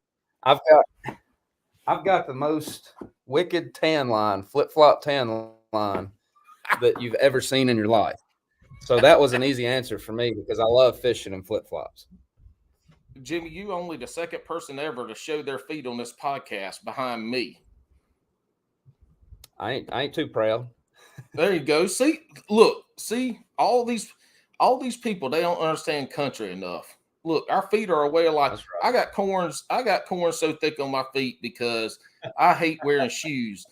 I've got the most wicked tan line, flip-flop tan line that you've ever seen in your life. So that was an easy answer for me because I love fishing in flip-flops. Jimmy, you only the second person ever to show their feet on this podcast behind me. I ain't too proud. There you go. See all these people, they don't understand country enough. Look, our feet are aware like right. I got corns so thick on my feet because I hate wearing shoes.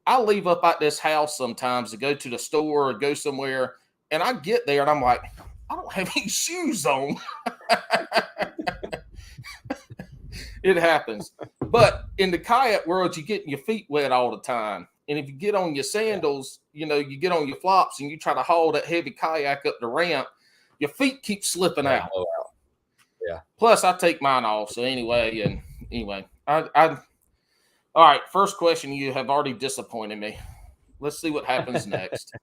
I leave up at this house sometimes to go to the store or go somewhere, and I get there and I'm like, I don't have any shoes on. It happens. But in the kayak world, you get your feet wet all the time. And if you get on your sandals, you get on your flops and you try to haul that heavy kayak up the ramp, your feet keep slipping out. Yeah. Plus, I take mine off. So anyway, all right. First question, you have already disappointed me. Let's see what happens next.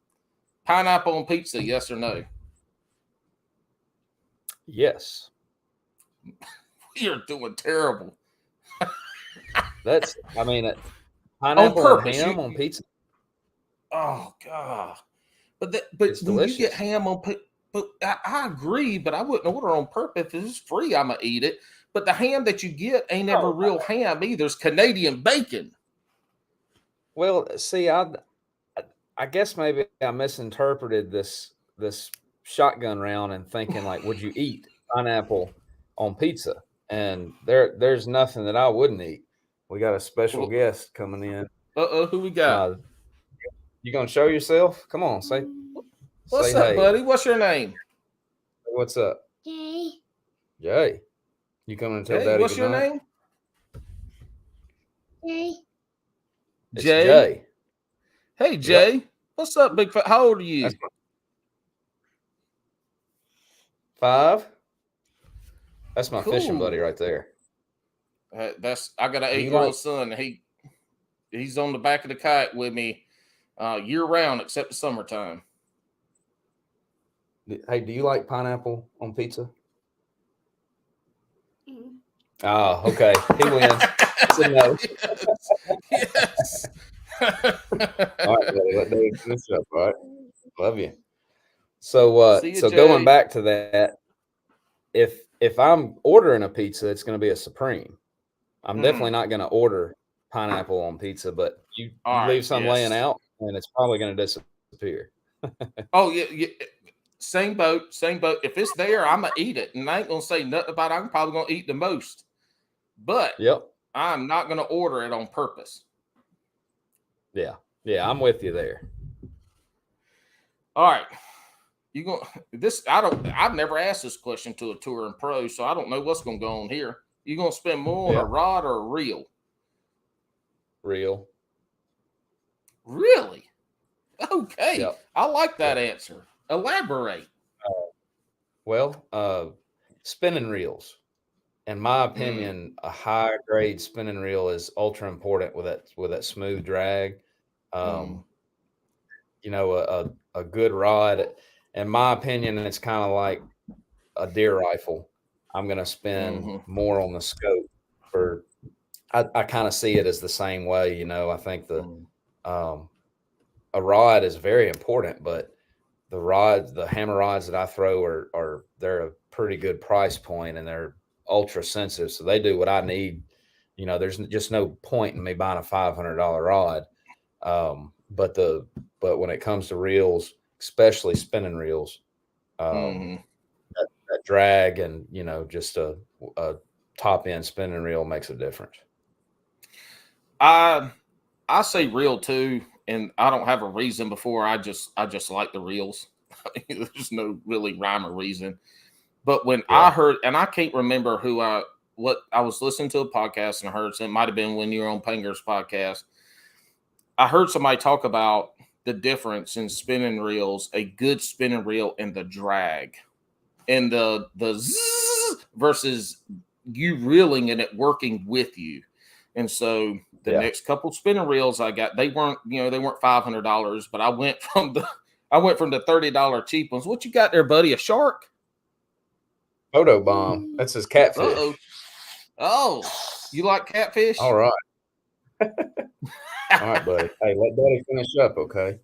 Pineapple on pizza, yes or no? Yes. You're doing terrible. Pineapple on ham on pizza. Oh God! But when delicious. You get ham on pizza, but I agree. But I wouldn't order on purpose. If it's free, I'm gonna eat it. But the ham that you get ain't ever real ham either. It's Canadian bacon. Well, see, I guess maybe I misinterpreted this shotgun round and thinking like, would you eat pineapple on pizza? And there's nothing that I wouldn't eat. We got a special guest coming in. Who we got? You gonna show yourself? Come on, say What's up, hey. buddy? What's your name? What's up? Jay. You coming to tell Hey, Daddy what's your goodnight? name? It's Jay. Jay. Hey, Jay. Yep. What's up, big? How old are you? 5. That's my Cool. fishing buddy right there. I got an 8-year-old son. He's on the back of the kayak with me year round except the summertime. Hey, do you like pineapple on pizza? Oh, okay. He wins. No. Yes. All right, buddy. Let Dave finish up. All right. Love you. So, Jay. Going back to that, if I'm ordering a pizza, it's going to be a Supreme. I'm definitely not going to order pineapple on pizza, but you leave some laying out, and it's probably going to disappear. Oh yeah. Same boat. If it's there, I'm gonna eat it, and I ain't gonna say nothing about it. I'm probably gonna eat the most, but I'm not gonna order it on purpose. Yeah, I'm with you there. All right, you go this. I've never asked this question to a touring pro, so I don't know what's gonna go on here. You gonna spend more on a rod or a reel? Reel. Really? Okay. Yep. I like that answer. Elaborate. Spinning reels. In my opinion, a high grade spinning reel is ultra important with that smooth drag. You know, a good rod, in my opinion, it's kind of like a deer rifle. I'm going to spend more on the scope for. I kind of see it as the same way. You know, I think a rod is very important, but the hammer rods that I throw they're a pretty good price point, and they're ultra sensitive, so they do what I need. You know, there's just no point in me buying a $500 rod. But when it comes to reels, especially spinning reels, that drag and, you know, just a top end spinning reel makes a difference. I say reel too, and I don't have a reason before. I just like the reels. There's no really rhyme or reason. But when I heard, and I can't remember what I was listening to a podcast and I heard, so it might have been when you were on Panger's podcast. I heard somebody talk about the difference in spinning reels, a good spinning reel, and the drag, and the zzz versus you reeling and it working with you. And so the next couple spinning reels I got, they weren't $500, but I went from the $30 cheap ones. What you got there, buddy? A shark? Photo bomb. That's his catfish. Oh, you like catfish? All right. All right, buddy. Hey, let Daddy finish up, okay?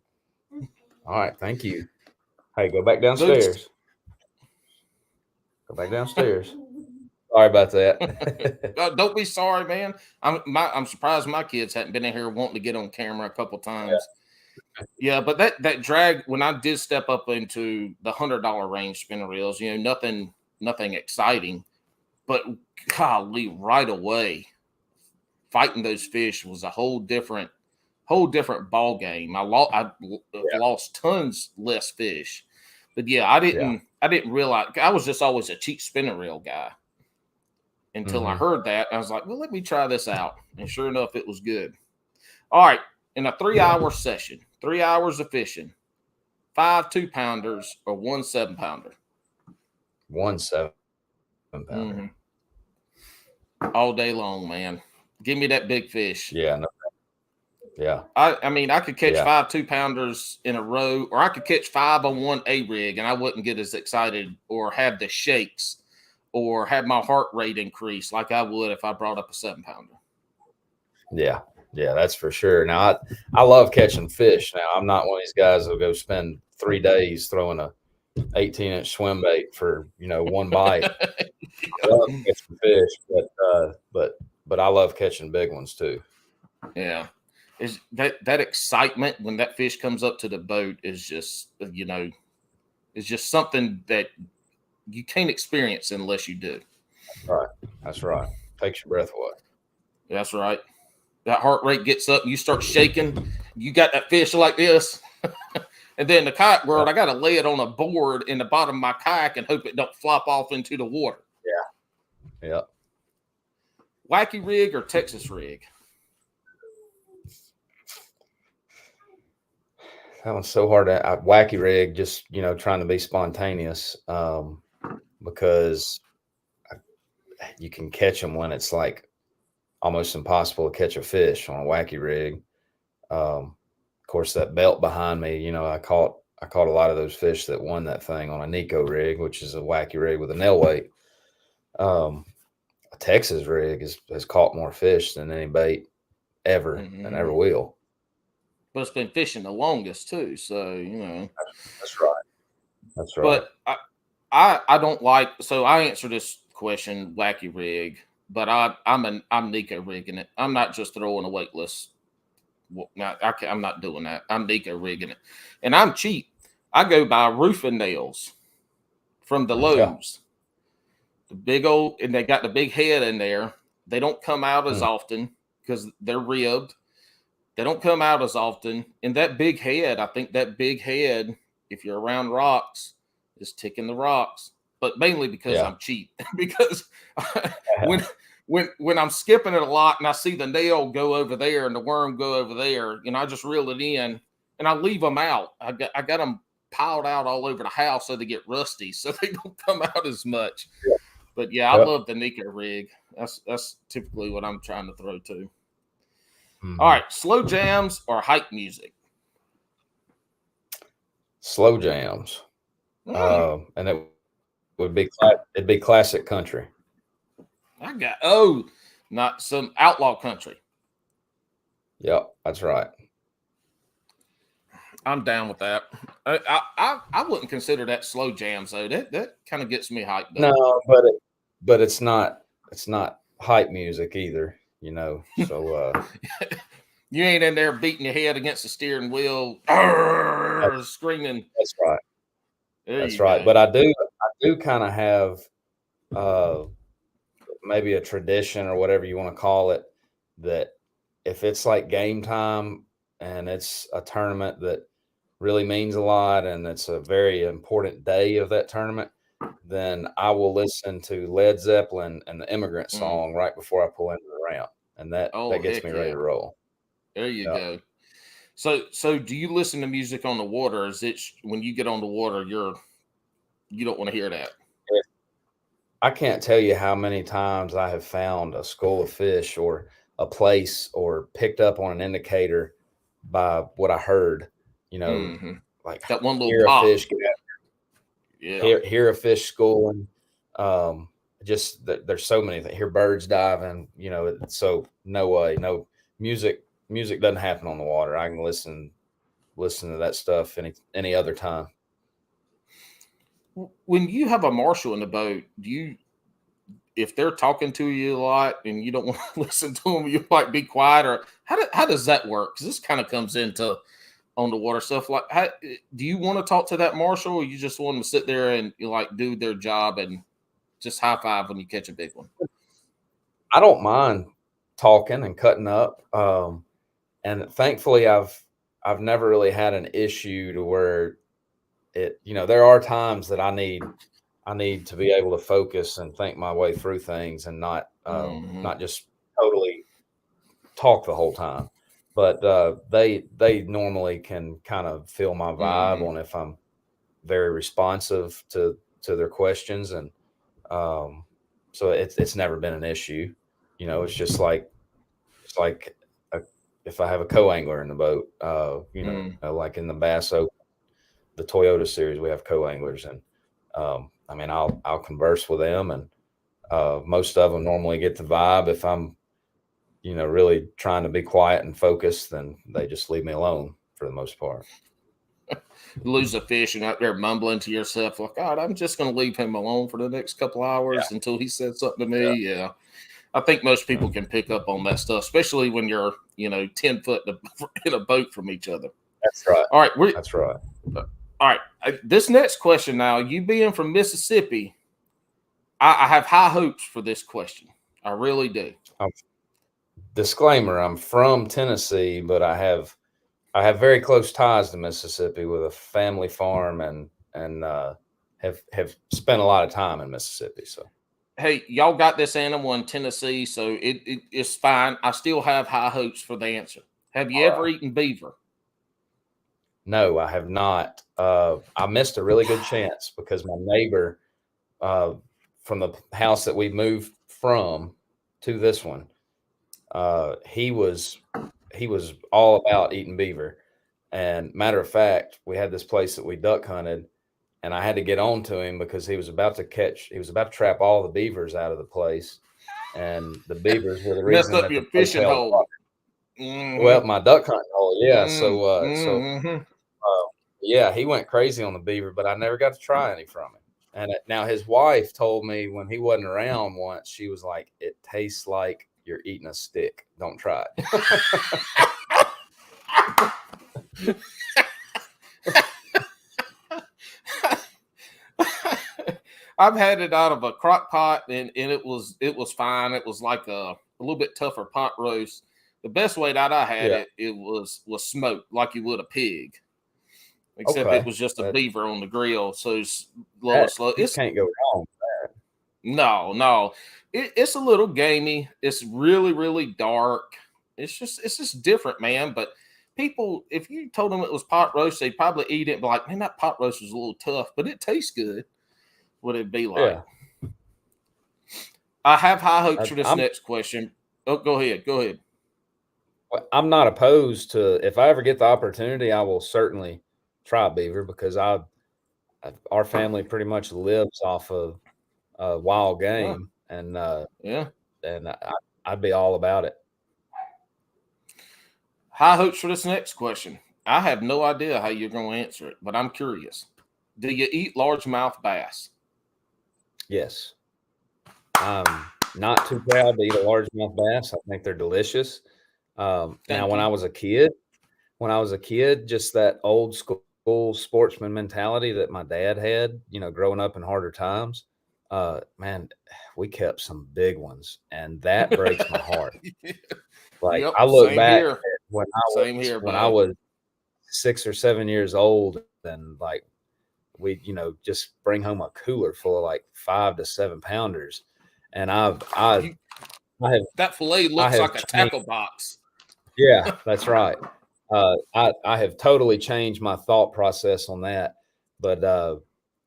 All right, thank you. Hey, go back downstairs. Go back downstairs. Sorry about that. Don't be sorry, man. I'm surprised my kids hadn't been in here wanting to get on camera a couple times. Yeah, but that drag, when I did step up into the $100 range spinning reels, you know, nothing exciting, but golly, right away, fighting those fish was a whole different ball game. I lost tons less fish, but I didn't realize. I was just always a cheap spinning reel guy until I heard that. I was like, well, let me try this out, and sure enough, it was good. All right, in a 3-hour session, 3 hours of fishing, 5 2-pounders or 1 7-pounder. 1 7-pounder. All day long, man. Give me that big fish. Yeah. No. Yeah. I mean, I could catch 5 2-pounders in a row, or I could catch 5 on one A-rig, and I wouldn't get as excited or have the shakes or have my heart rate increase like I would if I brought up a 7-pounder. Yeah. Yeah, that's for sure. Now, I love catching fish. Now, I'm not one of these guys that'll go spend 3 days throwing a 18-inch swim bait for, you know, one bite. I love catching fish, but I love catching big ones too. Yeah. Is that excitement when that fish comes up to the boat is just, you know, is just something that you can't experience unless you do. Right. That's right. Takes your breath away. That's right. that heart rate gets up and you start shaking. You got that fish like this. And then the kayak world, I got to lay it on a board in the bottom of my kayak and hope it don't flop off into the water. Yeah. Yeah. Wacky rig or Texas rig? That one's so hard. Wacky rig, just, trying to be spontaneous, because you can catch them when it's like almost impossible to catch a fish on a wacky rig. Of course, that belt behind me, I caught a lot of those fish that won that thing on a Nico rig, which is a wacky rig with a nail weight. A Texas rig has caught more fish than any bait ever and ever will. But it's been fishing the longest too, so That's right. That's right. But I don't like. So I answer this question wacky rig, but I'm Nico rigging it. I'm not just throwing a weightless. I'm not doing that. I'm Nico rigging it, and I'm cheap. I go by roofing nails from the Lowe's. The big old, and they got the big head in there. They don't come out as often because they're ribbed. They don't come out as often. And that big head, I think that big head, if you're around rocks, is ticking the rocks. But mainly because I'm cheap. Because when I'm skipping it a lot and I see the nail go over there and the worm go over there, I just reel it in and I leave them out. I got them piled out all over the house so they get rusty, so they don't come out as much. Yeah. But I love the Nico rig. That's typically what I'm trying to throw to. All right, slow jams or hype music? Slow jams. And it'd be classic country. Not some outlaw country. Yep, that's right. I'm down with that. I wouldn't consider that slow jams though. That kind of gets me hyped up. No, but it's not hype music either. So you ain't in there beating your head against the steering wheel, screaming. That's right. That's right. But I do kind of have maybe a tradition or whatever you want to call it, that if it's like game time and it's a tournament that really means a lot and it's a very important day of that tournament, then I will listen to Led Zeppelin and the Immigrant Song right before I pull into the ramp. And that gets me ready to roll. There you go. So do you listen to music on the water? Is it when you get on the water, you don't want to hear that? I can't tell you how many times I have found a school of fish or a place or picked up on an indicator by what I heard, like that one little hear pop. A fish get out, hear a fish schooling. Just there's so many things. Hear birds diving, so no way, no music doesn't happen on the water. I can listen to that stuff any other time. When you have a marshal in the boat, if they're talking to you a lot and you don't want to listen to them, you might be quiet, or how does that work? Because this kind of comes into on the water stuff. Like, do you want to talk to that marshal, or you just want them to sit there and do their job and just high five when you catch a big one? I don't mind talking and cutting up. And thankfully I've never really had an issue to where there are times that I need to be able to focus and think my way through things and not just totally talk the whole time. But they normally can kind of feel my vibe on if I'm very responsive to their questions. And so it's never been an issue. It's just like if I have a co-angler in the boat, like in the Bass Open, the Toyota series, we have co-anglers, and I'll converse with them, and most of them normally get the vibe. If I'm, really trying to be quiet and focused, then they just leave me alone for the most part. Lose a fish and out there mumbling to yourself like, God, I'm just going to leave him alone for the next couple hours until he said something to me. Yeah. I think most people can pick up on that stuff, especially when you're, 10 foot in a boat from each other. That's right. All right. That's right. All right. This next question now, you being from Mississippi, I have high hopes for this question. I really do. disclaimer, I'm from Tennessee, but I have very close ties to Mississippi with a family farm and have spent a lot of time in Mississippi. So, hey, y'all got this animal in Tennessee, so it's fine. I still have high hopes for the answer. Have you ever eaten beaver? no, I have not. I missed a really good chance because my neighbor from the house that we moved from to this one, he was all about eating beaver. And matter of fact, we had this place that we duck hunted, and I had to get on to him because he was about to trap all the beavers out of the place. And the beavers were the Messed reason up that the your place fishing held hole. water. Well, my duck hunting hole, yeah. Mm-hmm. Yeah, he went crazy on the beaver, but I never got to try any from him. And now his wife told me when he wasn't around once, she was like, "It tastes like you're eating a stick. Don't try it." I've had it out of a crock pot, and it was fine. It was like a little bit tougher pot roast. The best way that I had it was smoked like you would a pig, except it was just a beaver on the grill. So it's slow. You can't go wrong with that. No, it's a little gamey. It's really, really dark. It's just different, man. But people, if you told them it was pot roast, they'd probably eat it and be like, man, that pot roast was a little tough, but it tastes good. What it'd be like. Yeah. I have high hopes for this next question. Oh, go ahead. I'm not opposed to, if I ever get the opportunity, I will certainly try beaver because our family pretty much lives off of wild game, and I'd be all about it. High hopes for this next question. I have no idea how you're going to answer it, but I'm curious. Do you eat largemouth bass? Yes. I'm not too proud to eat a largemouth bass. I think they're delicious. Now, when I was a kid, just that old school sportsman mentality that my dad had, growing up in harder times, man, we kept some big ones, and that breaks my heart. Like, I look back at when I was 6 or 7 years old, and like we, just bring home a cooler full of like 5 to 7 pounders, and I have that fillet looks like a tackle box. Yeah, that's right. I have totally changed my thought process on that, but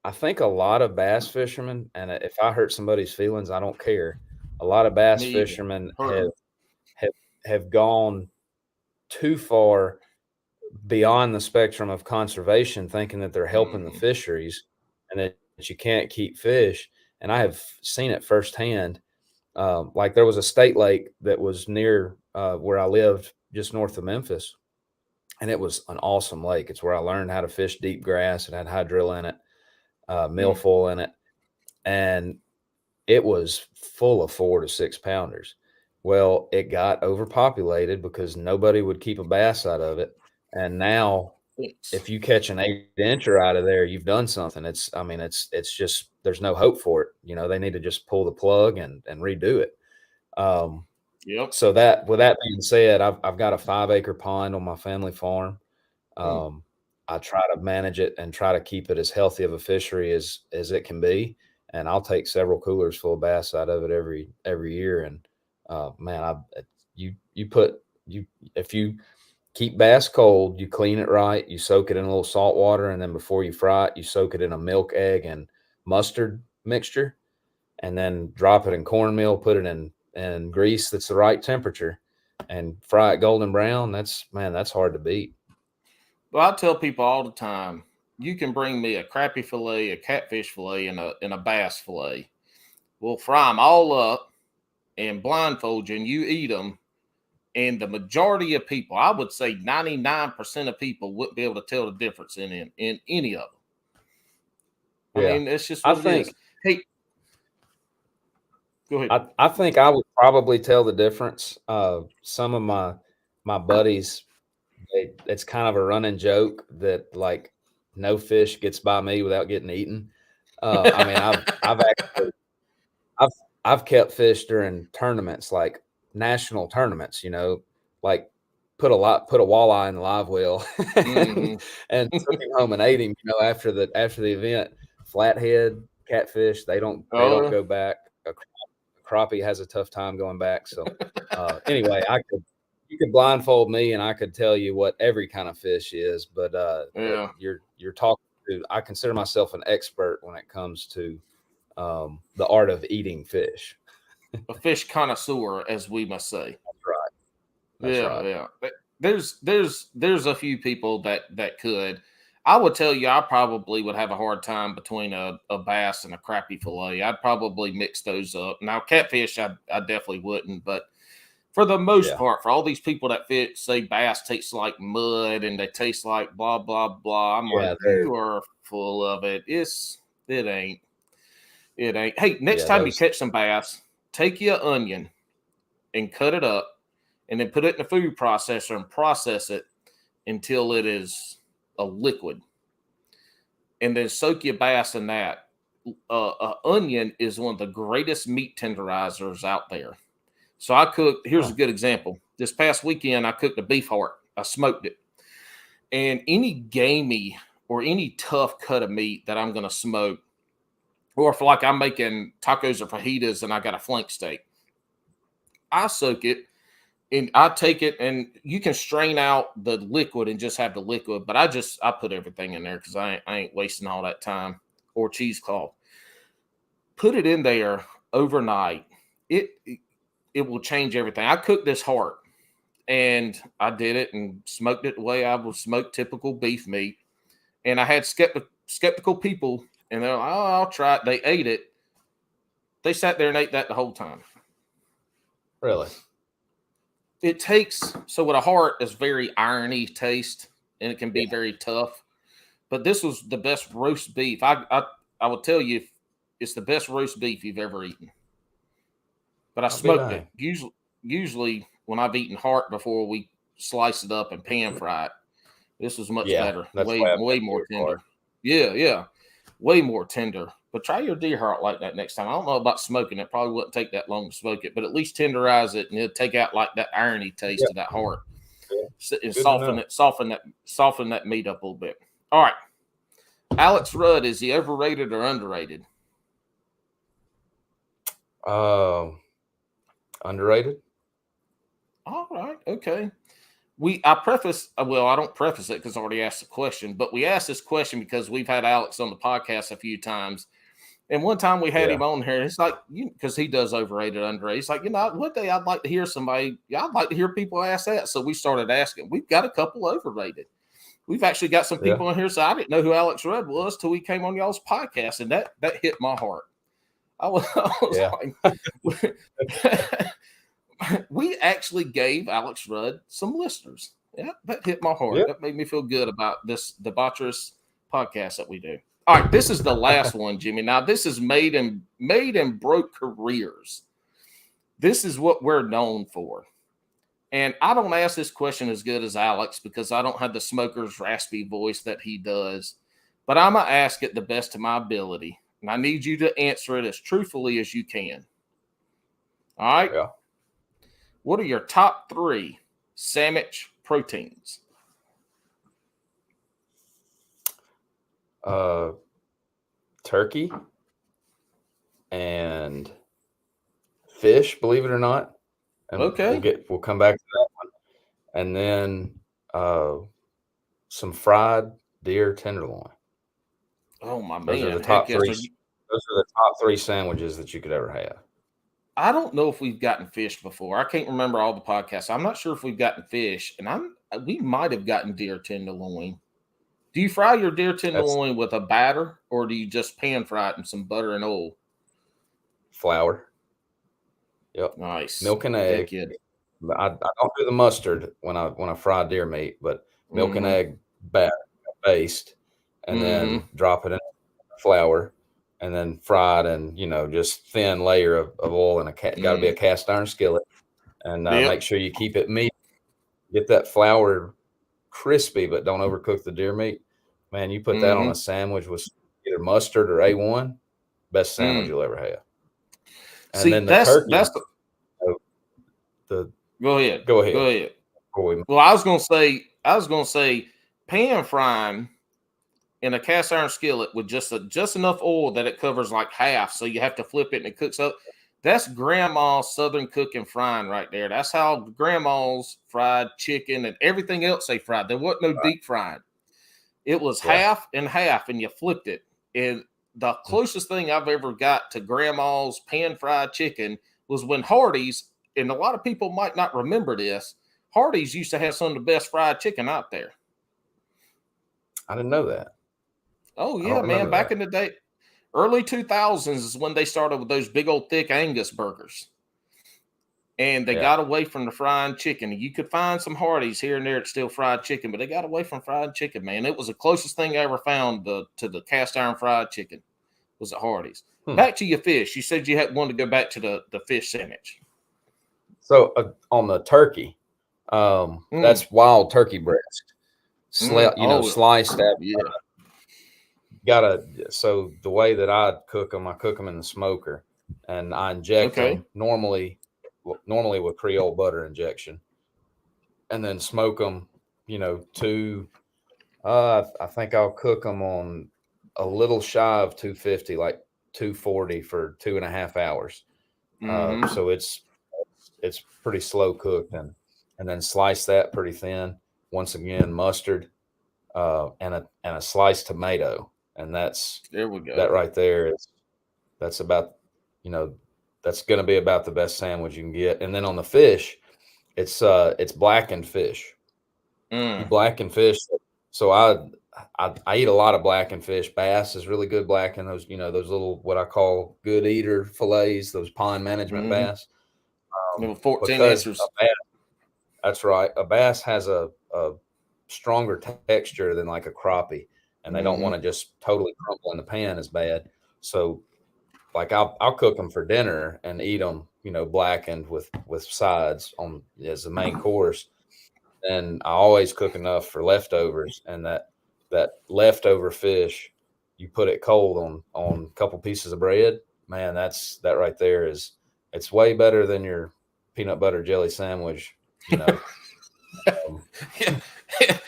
I think a lot of bass fishermen, and if I hurt somebody's feelings, I don't care. A lot of bass fishermen have gone too far beyond the spectrum of conservation, thinking that they're helping the fisheries and that you can't keep fish. And I have seen it firsthand. Like there was a state lake that was near where I lived, just north of Memphis, and it was an awesome lake. It's where I learned how to fish deep grass. It had hydrilla in it, milfoil in it, and it was full of 4 to 6 pounders. Well, it got overpopulated because nobody would keep a bass out of it. And now if you catch an 8-incher out of there, you've done something. It's just, there's no hope for it. They need to just pull the plug and redo it. So with that being said, I've got a 5-acre pond on my family farm. I try to manage it and try to keep it as healthy of a fishery as it can be. And I'll take several coolers full of bass out of it every year. And man, if you keep bass cold, you clean it right, you soak it in a little salt water, and then before you fry it, you soak it in a milk, egg, and mustard mixture, and then drop it in cornmeal, put it in grease that's the right temperature, and fry it golden brown. That's hard to beat. Well, I tell people all the time, you can bring me a crappie fillet, a catfish fillet, and a bass fillet. We'll fry them all up and blindfold you, and you eat them. And the majority of people, I would say 99% of people, wouldn't be able to tell the difference in any of them. I mean, it's just what it is. Hey, go ahead. I think I would probably tell the difference. Some of my buddies, it's kind of a running joke that like no fish gets by me without getting eaten. I mean, I've kept fish during tournaments like national tournaments, like put a walleye in the live well and took him home and ate him, after the event. Flathead, catfish, they don't go back. A crappie has a tough time going back. So anyway, you could blindfold me and I could tell you what every kind of fish is, but you're talking to, I consider myself an expert when it comes to the art of eating fish. A fish connoisseur, as we must say. That's right. Yeah. There's a few people that could. I would tell you, I probably would have a hard time between a bass and a crappie fillet. I'd probably mix those up. Now, catfish, I definitely wouldn't, but for the most part, for all these people that say bass tastes like mud and they taste like blah, blah, blah, I'm like, you are full of it. It ain't. Hey, next time you catch some bass, take your onion and cut it up and then put it in a food processor and process it until it is a liquid. And then soak your bass in that. Onion is one of the greatest meat tenderizers out there. So I cooked, here's a good example. This past weekend, I cooked a beef heart. I smoked it. And any gamey or any tough cut of meat that I'm going to smoke, or if like I'm making tacos or fajitas and I got a flank steak, I soak it and I take it, and you can strain out the liquid and just have the liquid, but I put everything in there because I ain't wasting all that time, or cheesecloth. Put it in there overnight. It will change everything. I cooked this heart, and I did it and smoked it the way I would smoke typical beef meat. And I had skeptical people, and they're like, "Oh, I'll try it." They ate it. They sat there and ate that the whole time. Really? It takes, so with a heart, it's very irony taste, and it can be very tough. But this was the best roast beef. I will tell you, it's the best roast beef you've ever eaten. But I smoked it. Usually when I've eaten heart before, we slice it up and pan fry it. This was much better. Way more tender. Yeah. Way more tender. But try your deer heart like that next time. I don't know about smoking it. Probably wouldn't take that long to smoke it, but at least tenderize it and it'll take out like that irony taste of that heart. And soften that meat up a little bit. All right. Alex Rudd, is he overrated or underrated? Underrated. All right. Okay. I don't preface it because I already asked the question, but we asked this question because we've had Alex on the podcast a few times. And one time we had him on here, it's like, because he does overrated, underrated. It's like, one day I'd like to hear I'd like to hear people ask that. So we started asking. We've got a couple overrated. We've actually got some people on here. So I didn't know who Alex Rudd was till we came on y'all's podcast. And that hit my heart. I was like, we actually gave Alex Rudd some listeners. Yeah, that hit my heart. That made me feel good about this debaucherous podcast that we do. All right, this is the last one, Jimmy. Now, this is made and broke careers. This is what we're known for. And I don't ask this question as good as Alex because I don't have the smoker's raspy voice that he does. But I'm going to ask it the best of my ability. And I need you to answer it as truthfully as you can. All right? Yeah. What are your top 3 sandwich proteins? Turkey and fish, believe it or not. And we'll come back to that one. And then some fried deer tenderloin. Oh my man. Those are the top 3. Those are the top 3 sandwiches that you could ever have. I don't know if we've gotten fish before. I can't remember all the podcasts. I'm not sure if we've gotten fish, and we might have gotten deer tenderloin. Do you fry your deer tenderloin with a batter, or do you just pan fry it in some butter and oil? Flour. Yep. Nice. Milk and egg. I don't do the mustard when I fry deer meat, but milk and egg based, and then drop it in flour, and then fried, and just thin layer of oil, and got to be a cast iron skillet, and make sure you keep it meat. Get that flour crispy, but don't overcook the deer meat. Man, you put that on a sandwich with either mustard or A1, best sandwich you'll ever have. And then the turkey. Go ahead. Go ahead. Go ahead. Well, I was gonna say pan frying in a cast iron skillet with just enough oil that it covers like half, so you have to flip it and it cooks up. That's grandma's Southern cooking frying right there. That's how grandma's fried chicken and everything else they fried. There wasn't no deep frying. It was half and half, and you flipped it. And the closest thing I've ever got to grandma's pan fried chicken was when Hardee's, and a lot of people might not remember this, Hardee's used to have some of the best fried chicken out there. I didn't know that. Oh, yeah, man. Back in the day, early 2000s is when they started with those big old thick Angus burgers. And they got away from the fried chicken. You could find some Hardee's here and there that's still fried chicken, but they got away from fried chicken, man. It was the closest thing I ever found to the cast iron fried chicken was at Hardee's. Back to your fish. You said you had wanted to go back to the fish sandwich. So on the turkey, that's wild turkey breast. Sliced up. So the way that I cook them in the smoker, and I inject them normally with Creole butter injection, and then smoke them. I think I'll cook them on a little shy of 250, like 240 for 2.5 hours. So it's pretty slow cooked, and then slice that pretty thin. Once again, mustard, and a sliced tomato, and there we go. That right there that's about, that's going to be about the best sandwich you can get. And then on the fish, it's blackened fish. You blacken fish. So I eat a lot of blackened fish. Bass is really good blackened. Those those little what I call good eater fillets, those pond management bass. 14 inches. That's right. A bass has a stronger texture than like a crappie, and they don't want to just totally crumple in the pan as bad. So like I'll cook them for dinner and eat them, blackened with sides on as the main course. And I always cook enough for leftovers, and that leftover fish, you put it cold on a couple pieces of bread. Man, that right there it's way better than your peanut butter jelly sandwich.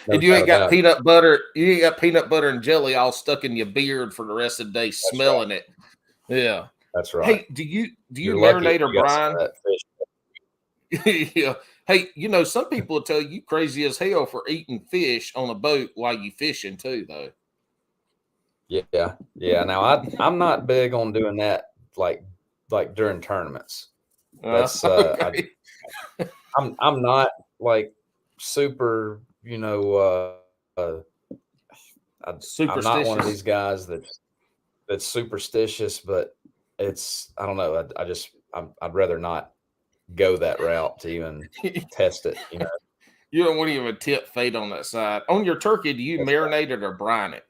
And you ain't got peanut butter. You ain't got peanut butter and jelly all stuck in your beard for the rest of the day, smelling it. Yeah, that's right. Hey, do you marinate or brine? Yeah. Hey, some people will tell you crazy as hell for eating fish on a boat while you fishing too, though. Yeah. Now I'm not big on doing that like during tournaments. That's I'm not like super, I'm not one of these guys that's superstitious, but I don't know. I'd rather not go that route to even test it. You don't want to even tip fate on that side. On your turkey, do you marinate it or brine it?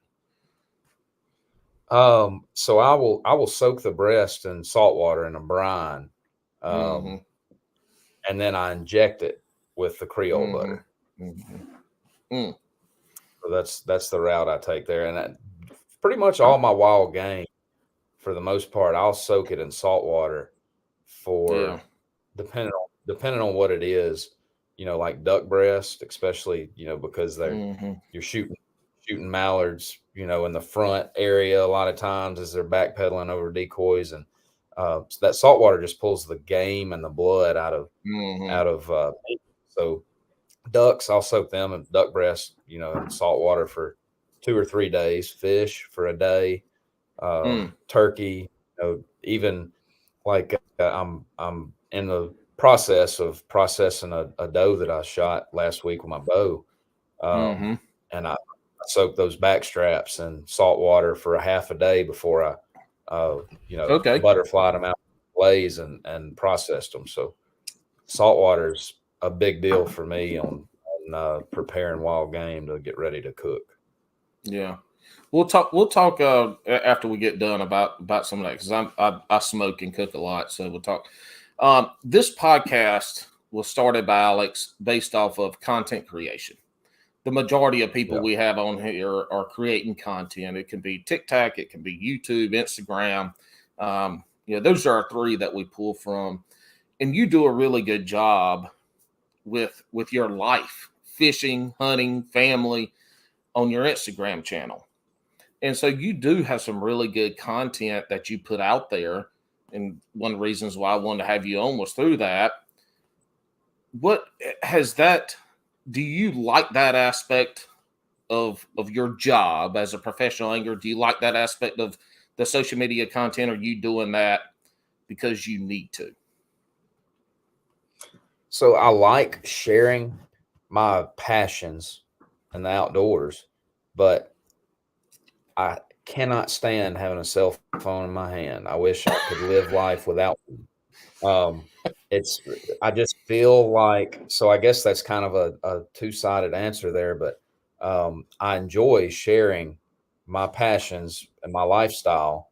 So I will soak the breast in salt water in a brine, and then I inject it with the Creole butter. So that's the route I take there, and pretty much all my wild game, for the most part, I'll soak it in salt water for depending on what it is, like duck breast, especially, because you're shooting mallards, in the front area a lot of times as they're backpedaling over decoys, and so that salt water just pulls the game and the blood out of so ducks, I'll soak them in duck breast, in salt water for 2 or 3 days, fish for a day, turkey, even like I'm in the process of processing a doe that I shot last week with my bow. And I soak those back straps in salt water for a half a day before I, butterflied them out blaze and processed them. So salt water is a big deal for me on preparing wild game to get ready to cook. Yeah. We'll talk after we get done about some of that, because I smoke and cook a lot. So we'll talk. This podcast was started by Alex based off of content creation. The majority of people we have on here are creating content. It can be TikTok, it can be YouTube, Instagram. Those are our 3 that we pull from. and you do a really good job with your life, fishing, hunting, family on your Instagram channel. And so you do have some really good content that you put out there. And one of the reasons why I wanted to have you on was through that. What has that, do you like that aspect of your job as a professional angler? Do you like that aspect of the social media content? Or are you doing that because you need to? So I like sharing my passions in the outdoors, but I cannot stand having a cell phone in my hand. I wish I could live life without one. It's, I just feel like, so I guess that's kind of a two-sided answer there, but I enjoy sharing my passions and my lifestyle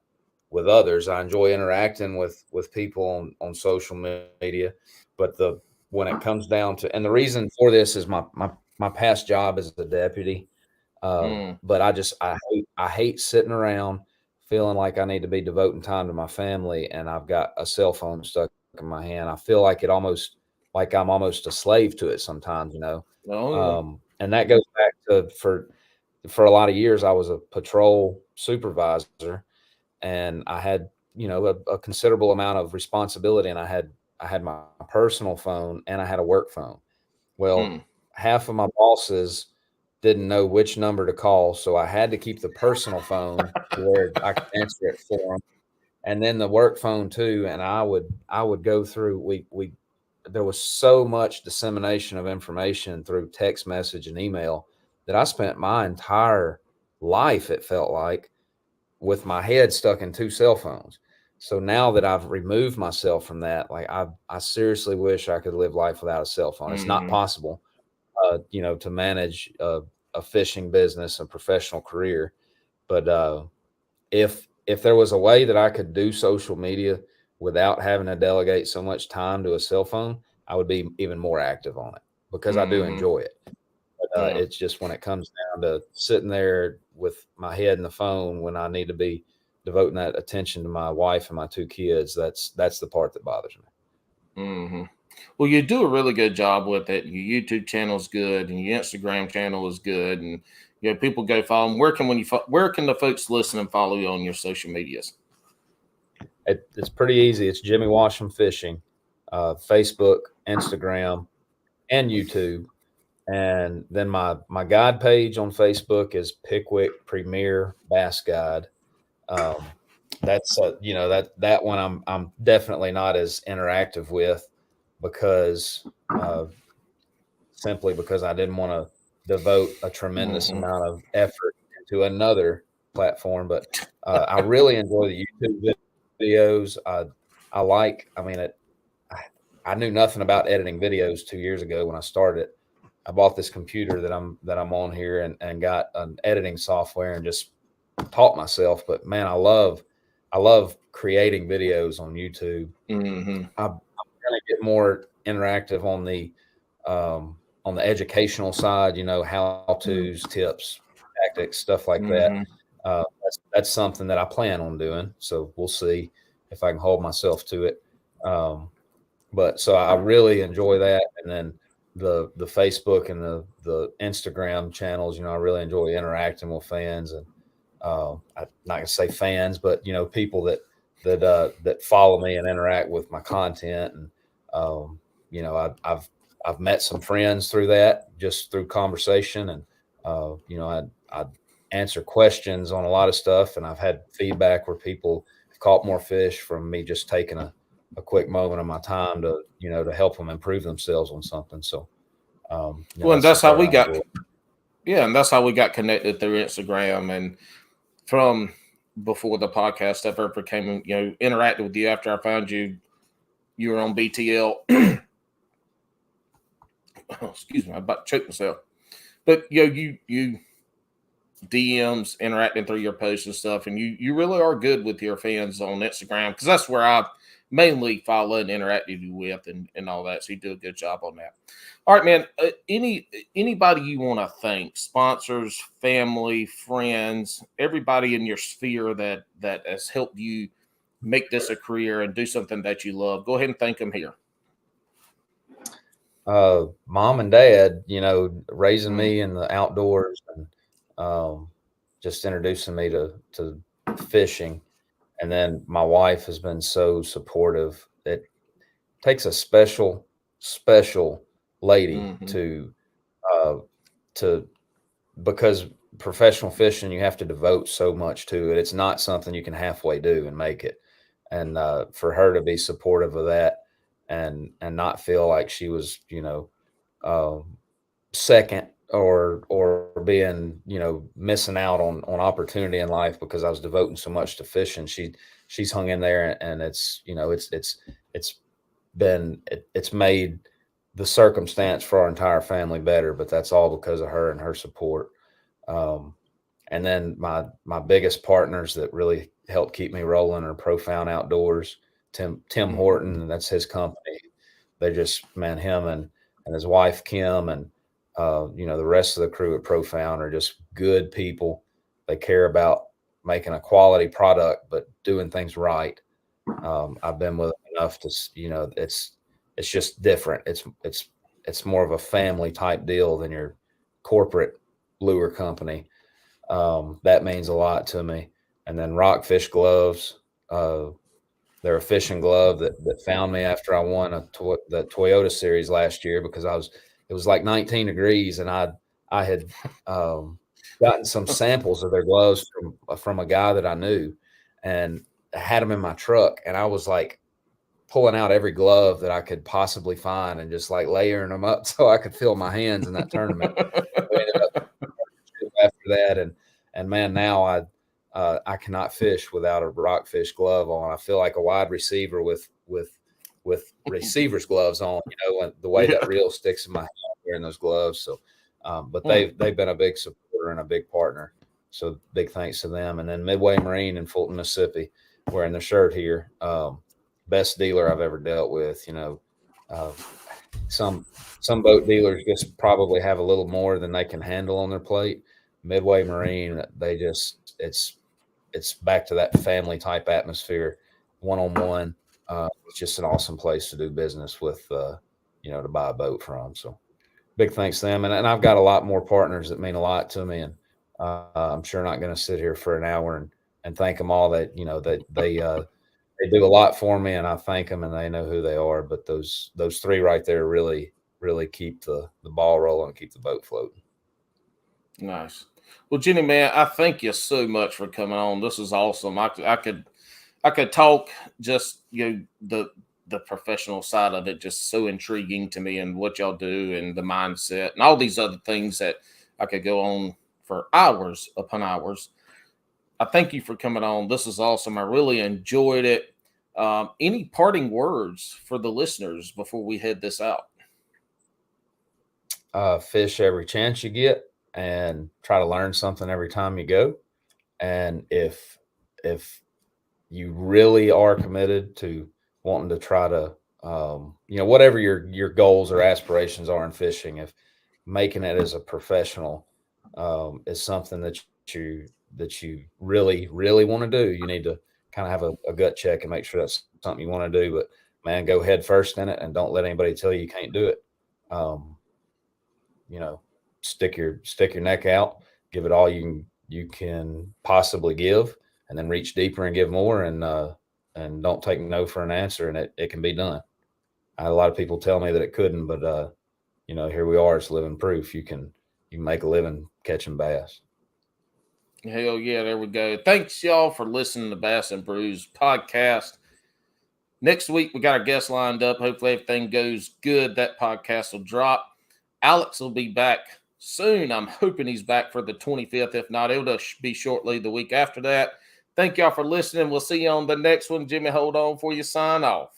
with others. I enjoy interacting with people on social media, but when it comes down to, and the reason for this is my past job as a deputy. But I hate sitting around feeling like I need to be devoting time to my family and I've got a cell phone stuck in my hand. I feel like I'm almost a slave to it sometimes, you know. Oh, And that goes back to for a lot of years I was a patrol supervisor and I had, you know, a considerable amount of responsibility, and I had my personal phone and I had a work phone. Well, yeah. half of my bosses didn't know which number to call, so I had to keep the personal phone to where I could answer it for them, and then the work phone too. And I would go through. We There was so much dissemination of information through text message and email that I spent my entire life, it felt like, with my head stuck in two cell phones. So now that I've removed myself from that, like I seriously wish I could live life without a cell phone. It's not Mhm. possible, you know, to manage a fishing business, a professional career. But if there was a way that I could do social media without having to delegate so much time to a cell phone, I would be even more active on it because I do Mhm. enjoy it. But Yeah. it's just when it comes down to sitting there with my head in the phone when I need to be devoting that attention to my wife and my two kids, that's the part that bothers me. Hmm. Well, you do a really good job with it. Your YouTube channel is good, and your Instagram channel is good, and you know people go follow them. Where can the folks listen and follow you on your social medias? It's pretty easy. It's Jimmy Washam Fishing, Facebook, Instagram, and YouTube. And then my guide page on Facebook is Pickwick Premier Bass Guide. Um, that's you know, that one I'm definitely not as interactive with because uh, simply because I didn't want to devote a tremendous Hmm. amount of effort into another platform. But I really enjoy the YouTube videos. I like. I mean, I, I knew nothing about editing videos 2 years ago when I started. I bought this computer that I'm on here and got an editing software and just taught myself. But man, I love creating videos on YouTube. Hmm. I'm going to get more interactive on the educational side. You know, how tos, tips, tactics, stuff like that. Hmm. That's something that I plan on doing. So we'll see if I can hold myself to it. Um, but so I really enjoy that, and then the Facebook and the Instagram channels. You know, I really enjoy interacting with fans, and I'm not gonna say fans, but you know, people that follow me and interact with my content, and you know, I've met some friends through that, just through conversation, and you know, I answer questions on a lot of stuff, and I've had feedback where people have caught more fish from me just taking a quick moment of my time to, you know, to help them improve themselves on something. So, you know, Well, and that's the that's how part we I got. enjoy. Yeah, and that's how we got connected through Instagram, and from before the podcast ever became, interacted with you after I found you. You were on BTL. Oh, excuse me, I about to choke myself. But you DMs interacting through your posts and stuff, and you really are good with your fans on Instagram because that's where I mainly follow and interacted with and all that. So you do a good job on that. All right, man. Anybody you want to thank, sponsors, family, friends, everybody in your sphere that has helped you make this a career and do something that you love. Go ahead and thank them here. Mom and dad, raising me in the outdoors and just introducing me to fishing. And then my wife has been so supportive. It takes a special lady uh, to because professional fishing, you have to devote so much to it. It's not something you can halfway do and make it. And for her to be supportive of that and not feel like she was, uh, second or being, missing out on opportunity in life because I was devoting so much to fishing. She's hung in there, and it's it's made the circumstance for our entire family better, but that's all because of her and her support. Um, and then my biggest partners that really help keep me rolling are Profound Outdoors. Tim Horton, and that's his company. They just, man, him and his wife Kim, and the rest of the crew at Profound are just good people. They care about making a quality product, but doing things right. I've been with them enough to, it's just different. It's more of a family type deal than your corporate lure company. That means a lot to me. And then Rockfish Gloves, they're a fishing glove that found me after I won the Toyota Series last year because it was like 19 degrees, and I had gotten some samples of their gloves from a guy that I knew, and I had them in my truck, and I was like pulling out every glove that I could possibly find and just like layering them up so I could feel my hands in that tournament. We ended up after that, and man, now I cannot fish without a rockfish glove on. I feel like a wide receiver with receiver's gloves on, and the way that reel sticks in my hand wearing those gloves. So, but they've been a big supporter and a big partner. So big thanks to them. And then Midway Marine in Fulton, Mississippi, wearing the shirt here. Best dealer I've ever dealt with. Some boat dealers just probably have a little more than they can handle on their plate. Midway Marine, it's back to that family type atmosphere, one-on-one. It's just an awesome place to do business with, to buy a boat from. So big thanks to them. And I've got a lot more partners that mean a lot to me. And I'm sure not going to sit here for an hour and thank them all. That, they do a lot for me, and I thank them, and they know who they are. But those three right there really, really keep the ball rolling, keep the boat floating. Nice. Well, Jenny, man, I thank you so much for coming on. This is awesome. I could talk just the professional side of it, just so intriguing to me, and what y'all do and the mindset and all these other things that I could go on for hours upon hours. I thank you for coming on. This is awesome. I really enjoyed it. Any parting words for the listeners before we head this out? Fish every chance you get and try to learn something every time you go. And if you really are committed to wanting to try to, whatever your goals or aspirations are in fishing, if making it as a professional is something that you really, really want to do, you need to kind of have a gut check and make sure that's something you want to do. But man, go head first in it, and don't let anybody tell you can't do it. Stick your neck out, give it all you can possibly give, and then reach deeper and give more, and don't take no for an answer, and it can be done. I had a lot of people tell me that it couldn't, but here we are. It's living proof. You can make a living catching bass. Hell yeah, there we go. Thanks y'all for listening to Bass and Brews podcast. Next week we got our guest lined up. Hopefully everything goes good. That podcast will drop. Alex will be back soon. I'm hoping he's back for the 25th. If not, it'll be shortly the week after that. Thank y'all for listening. We'll see you on the next one. Jimmy, hold on for you. Sign off.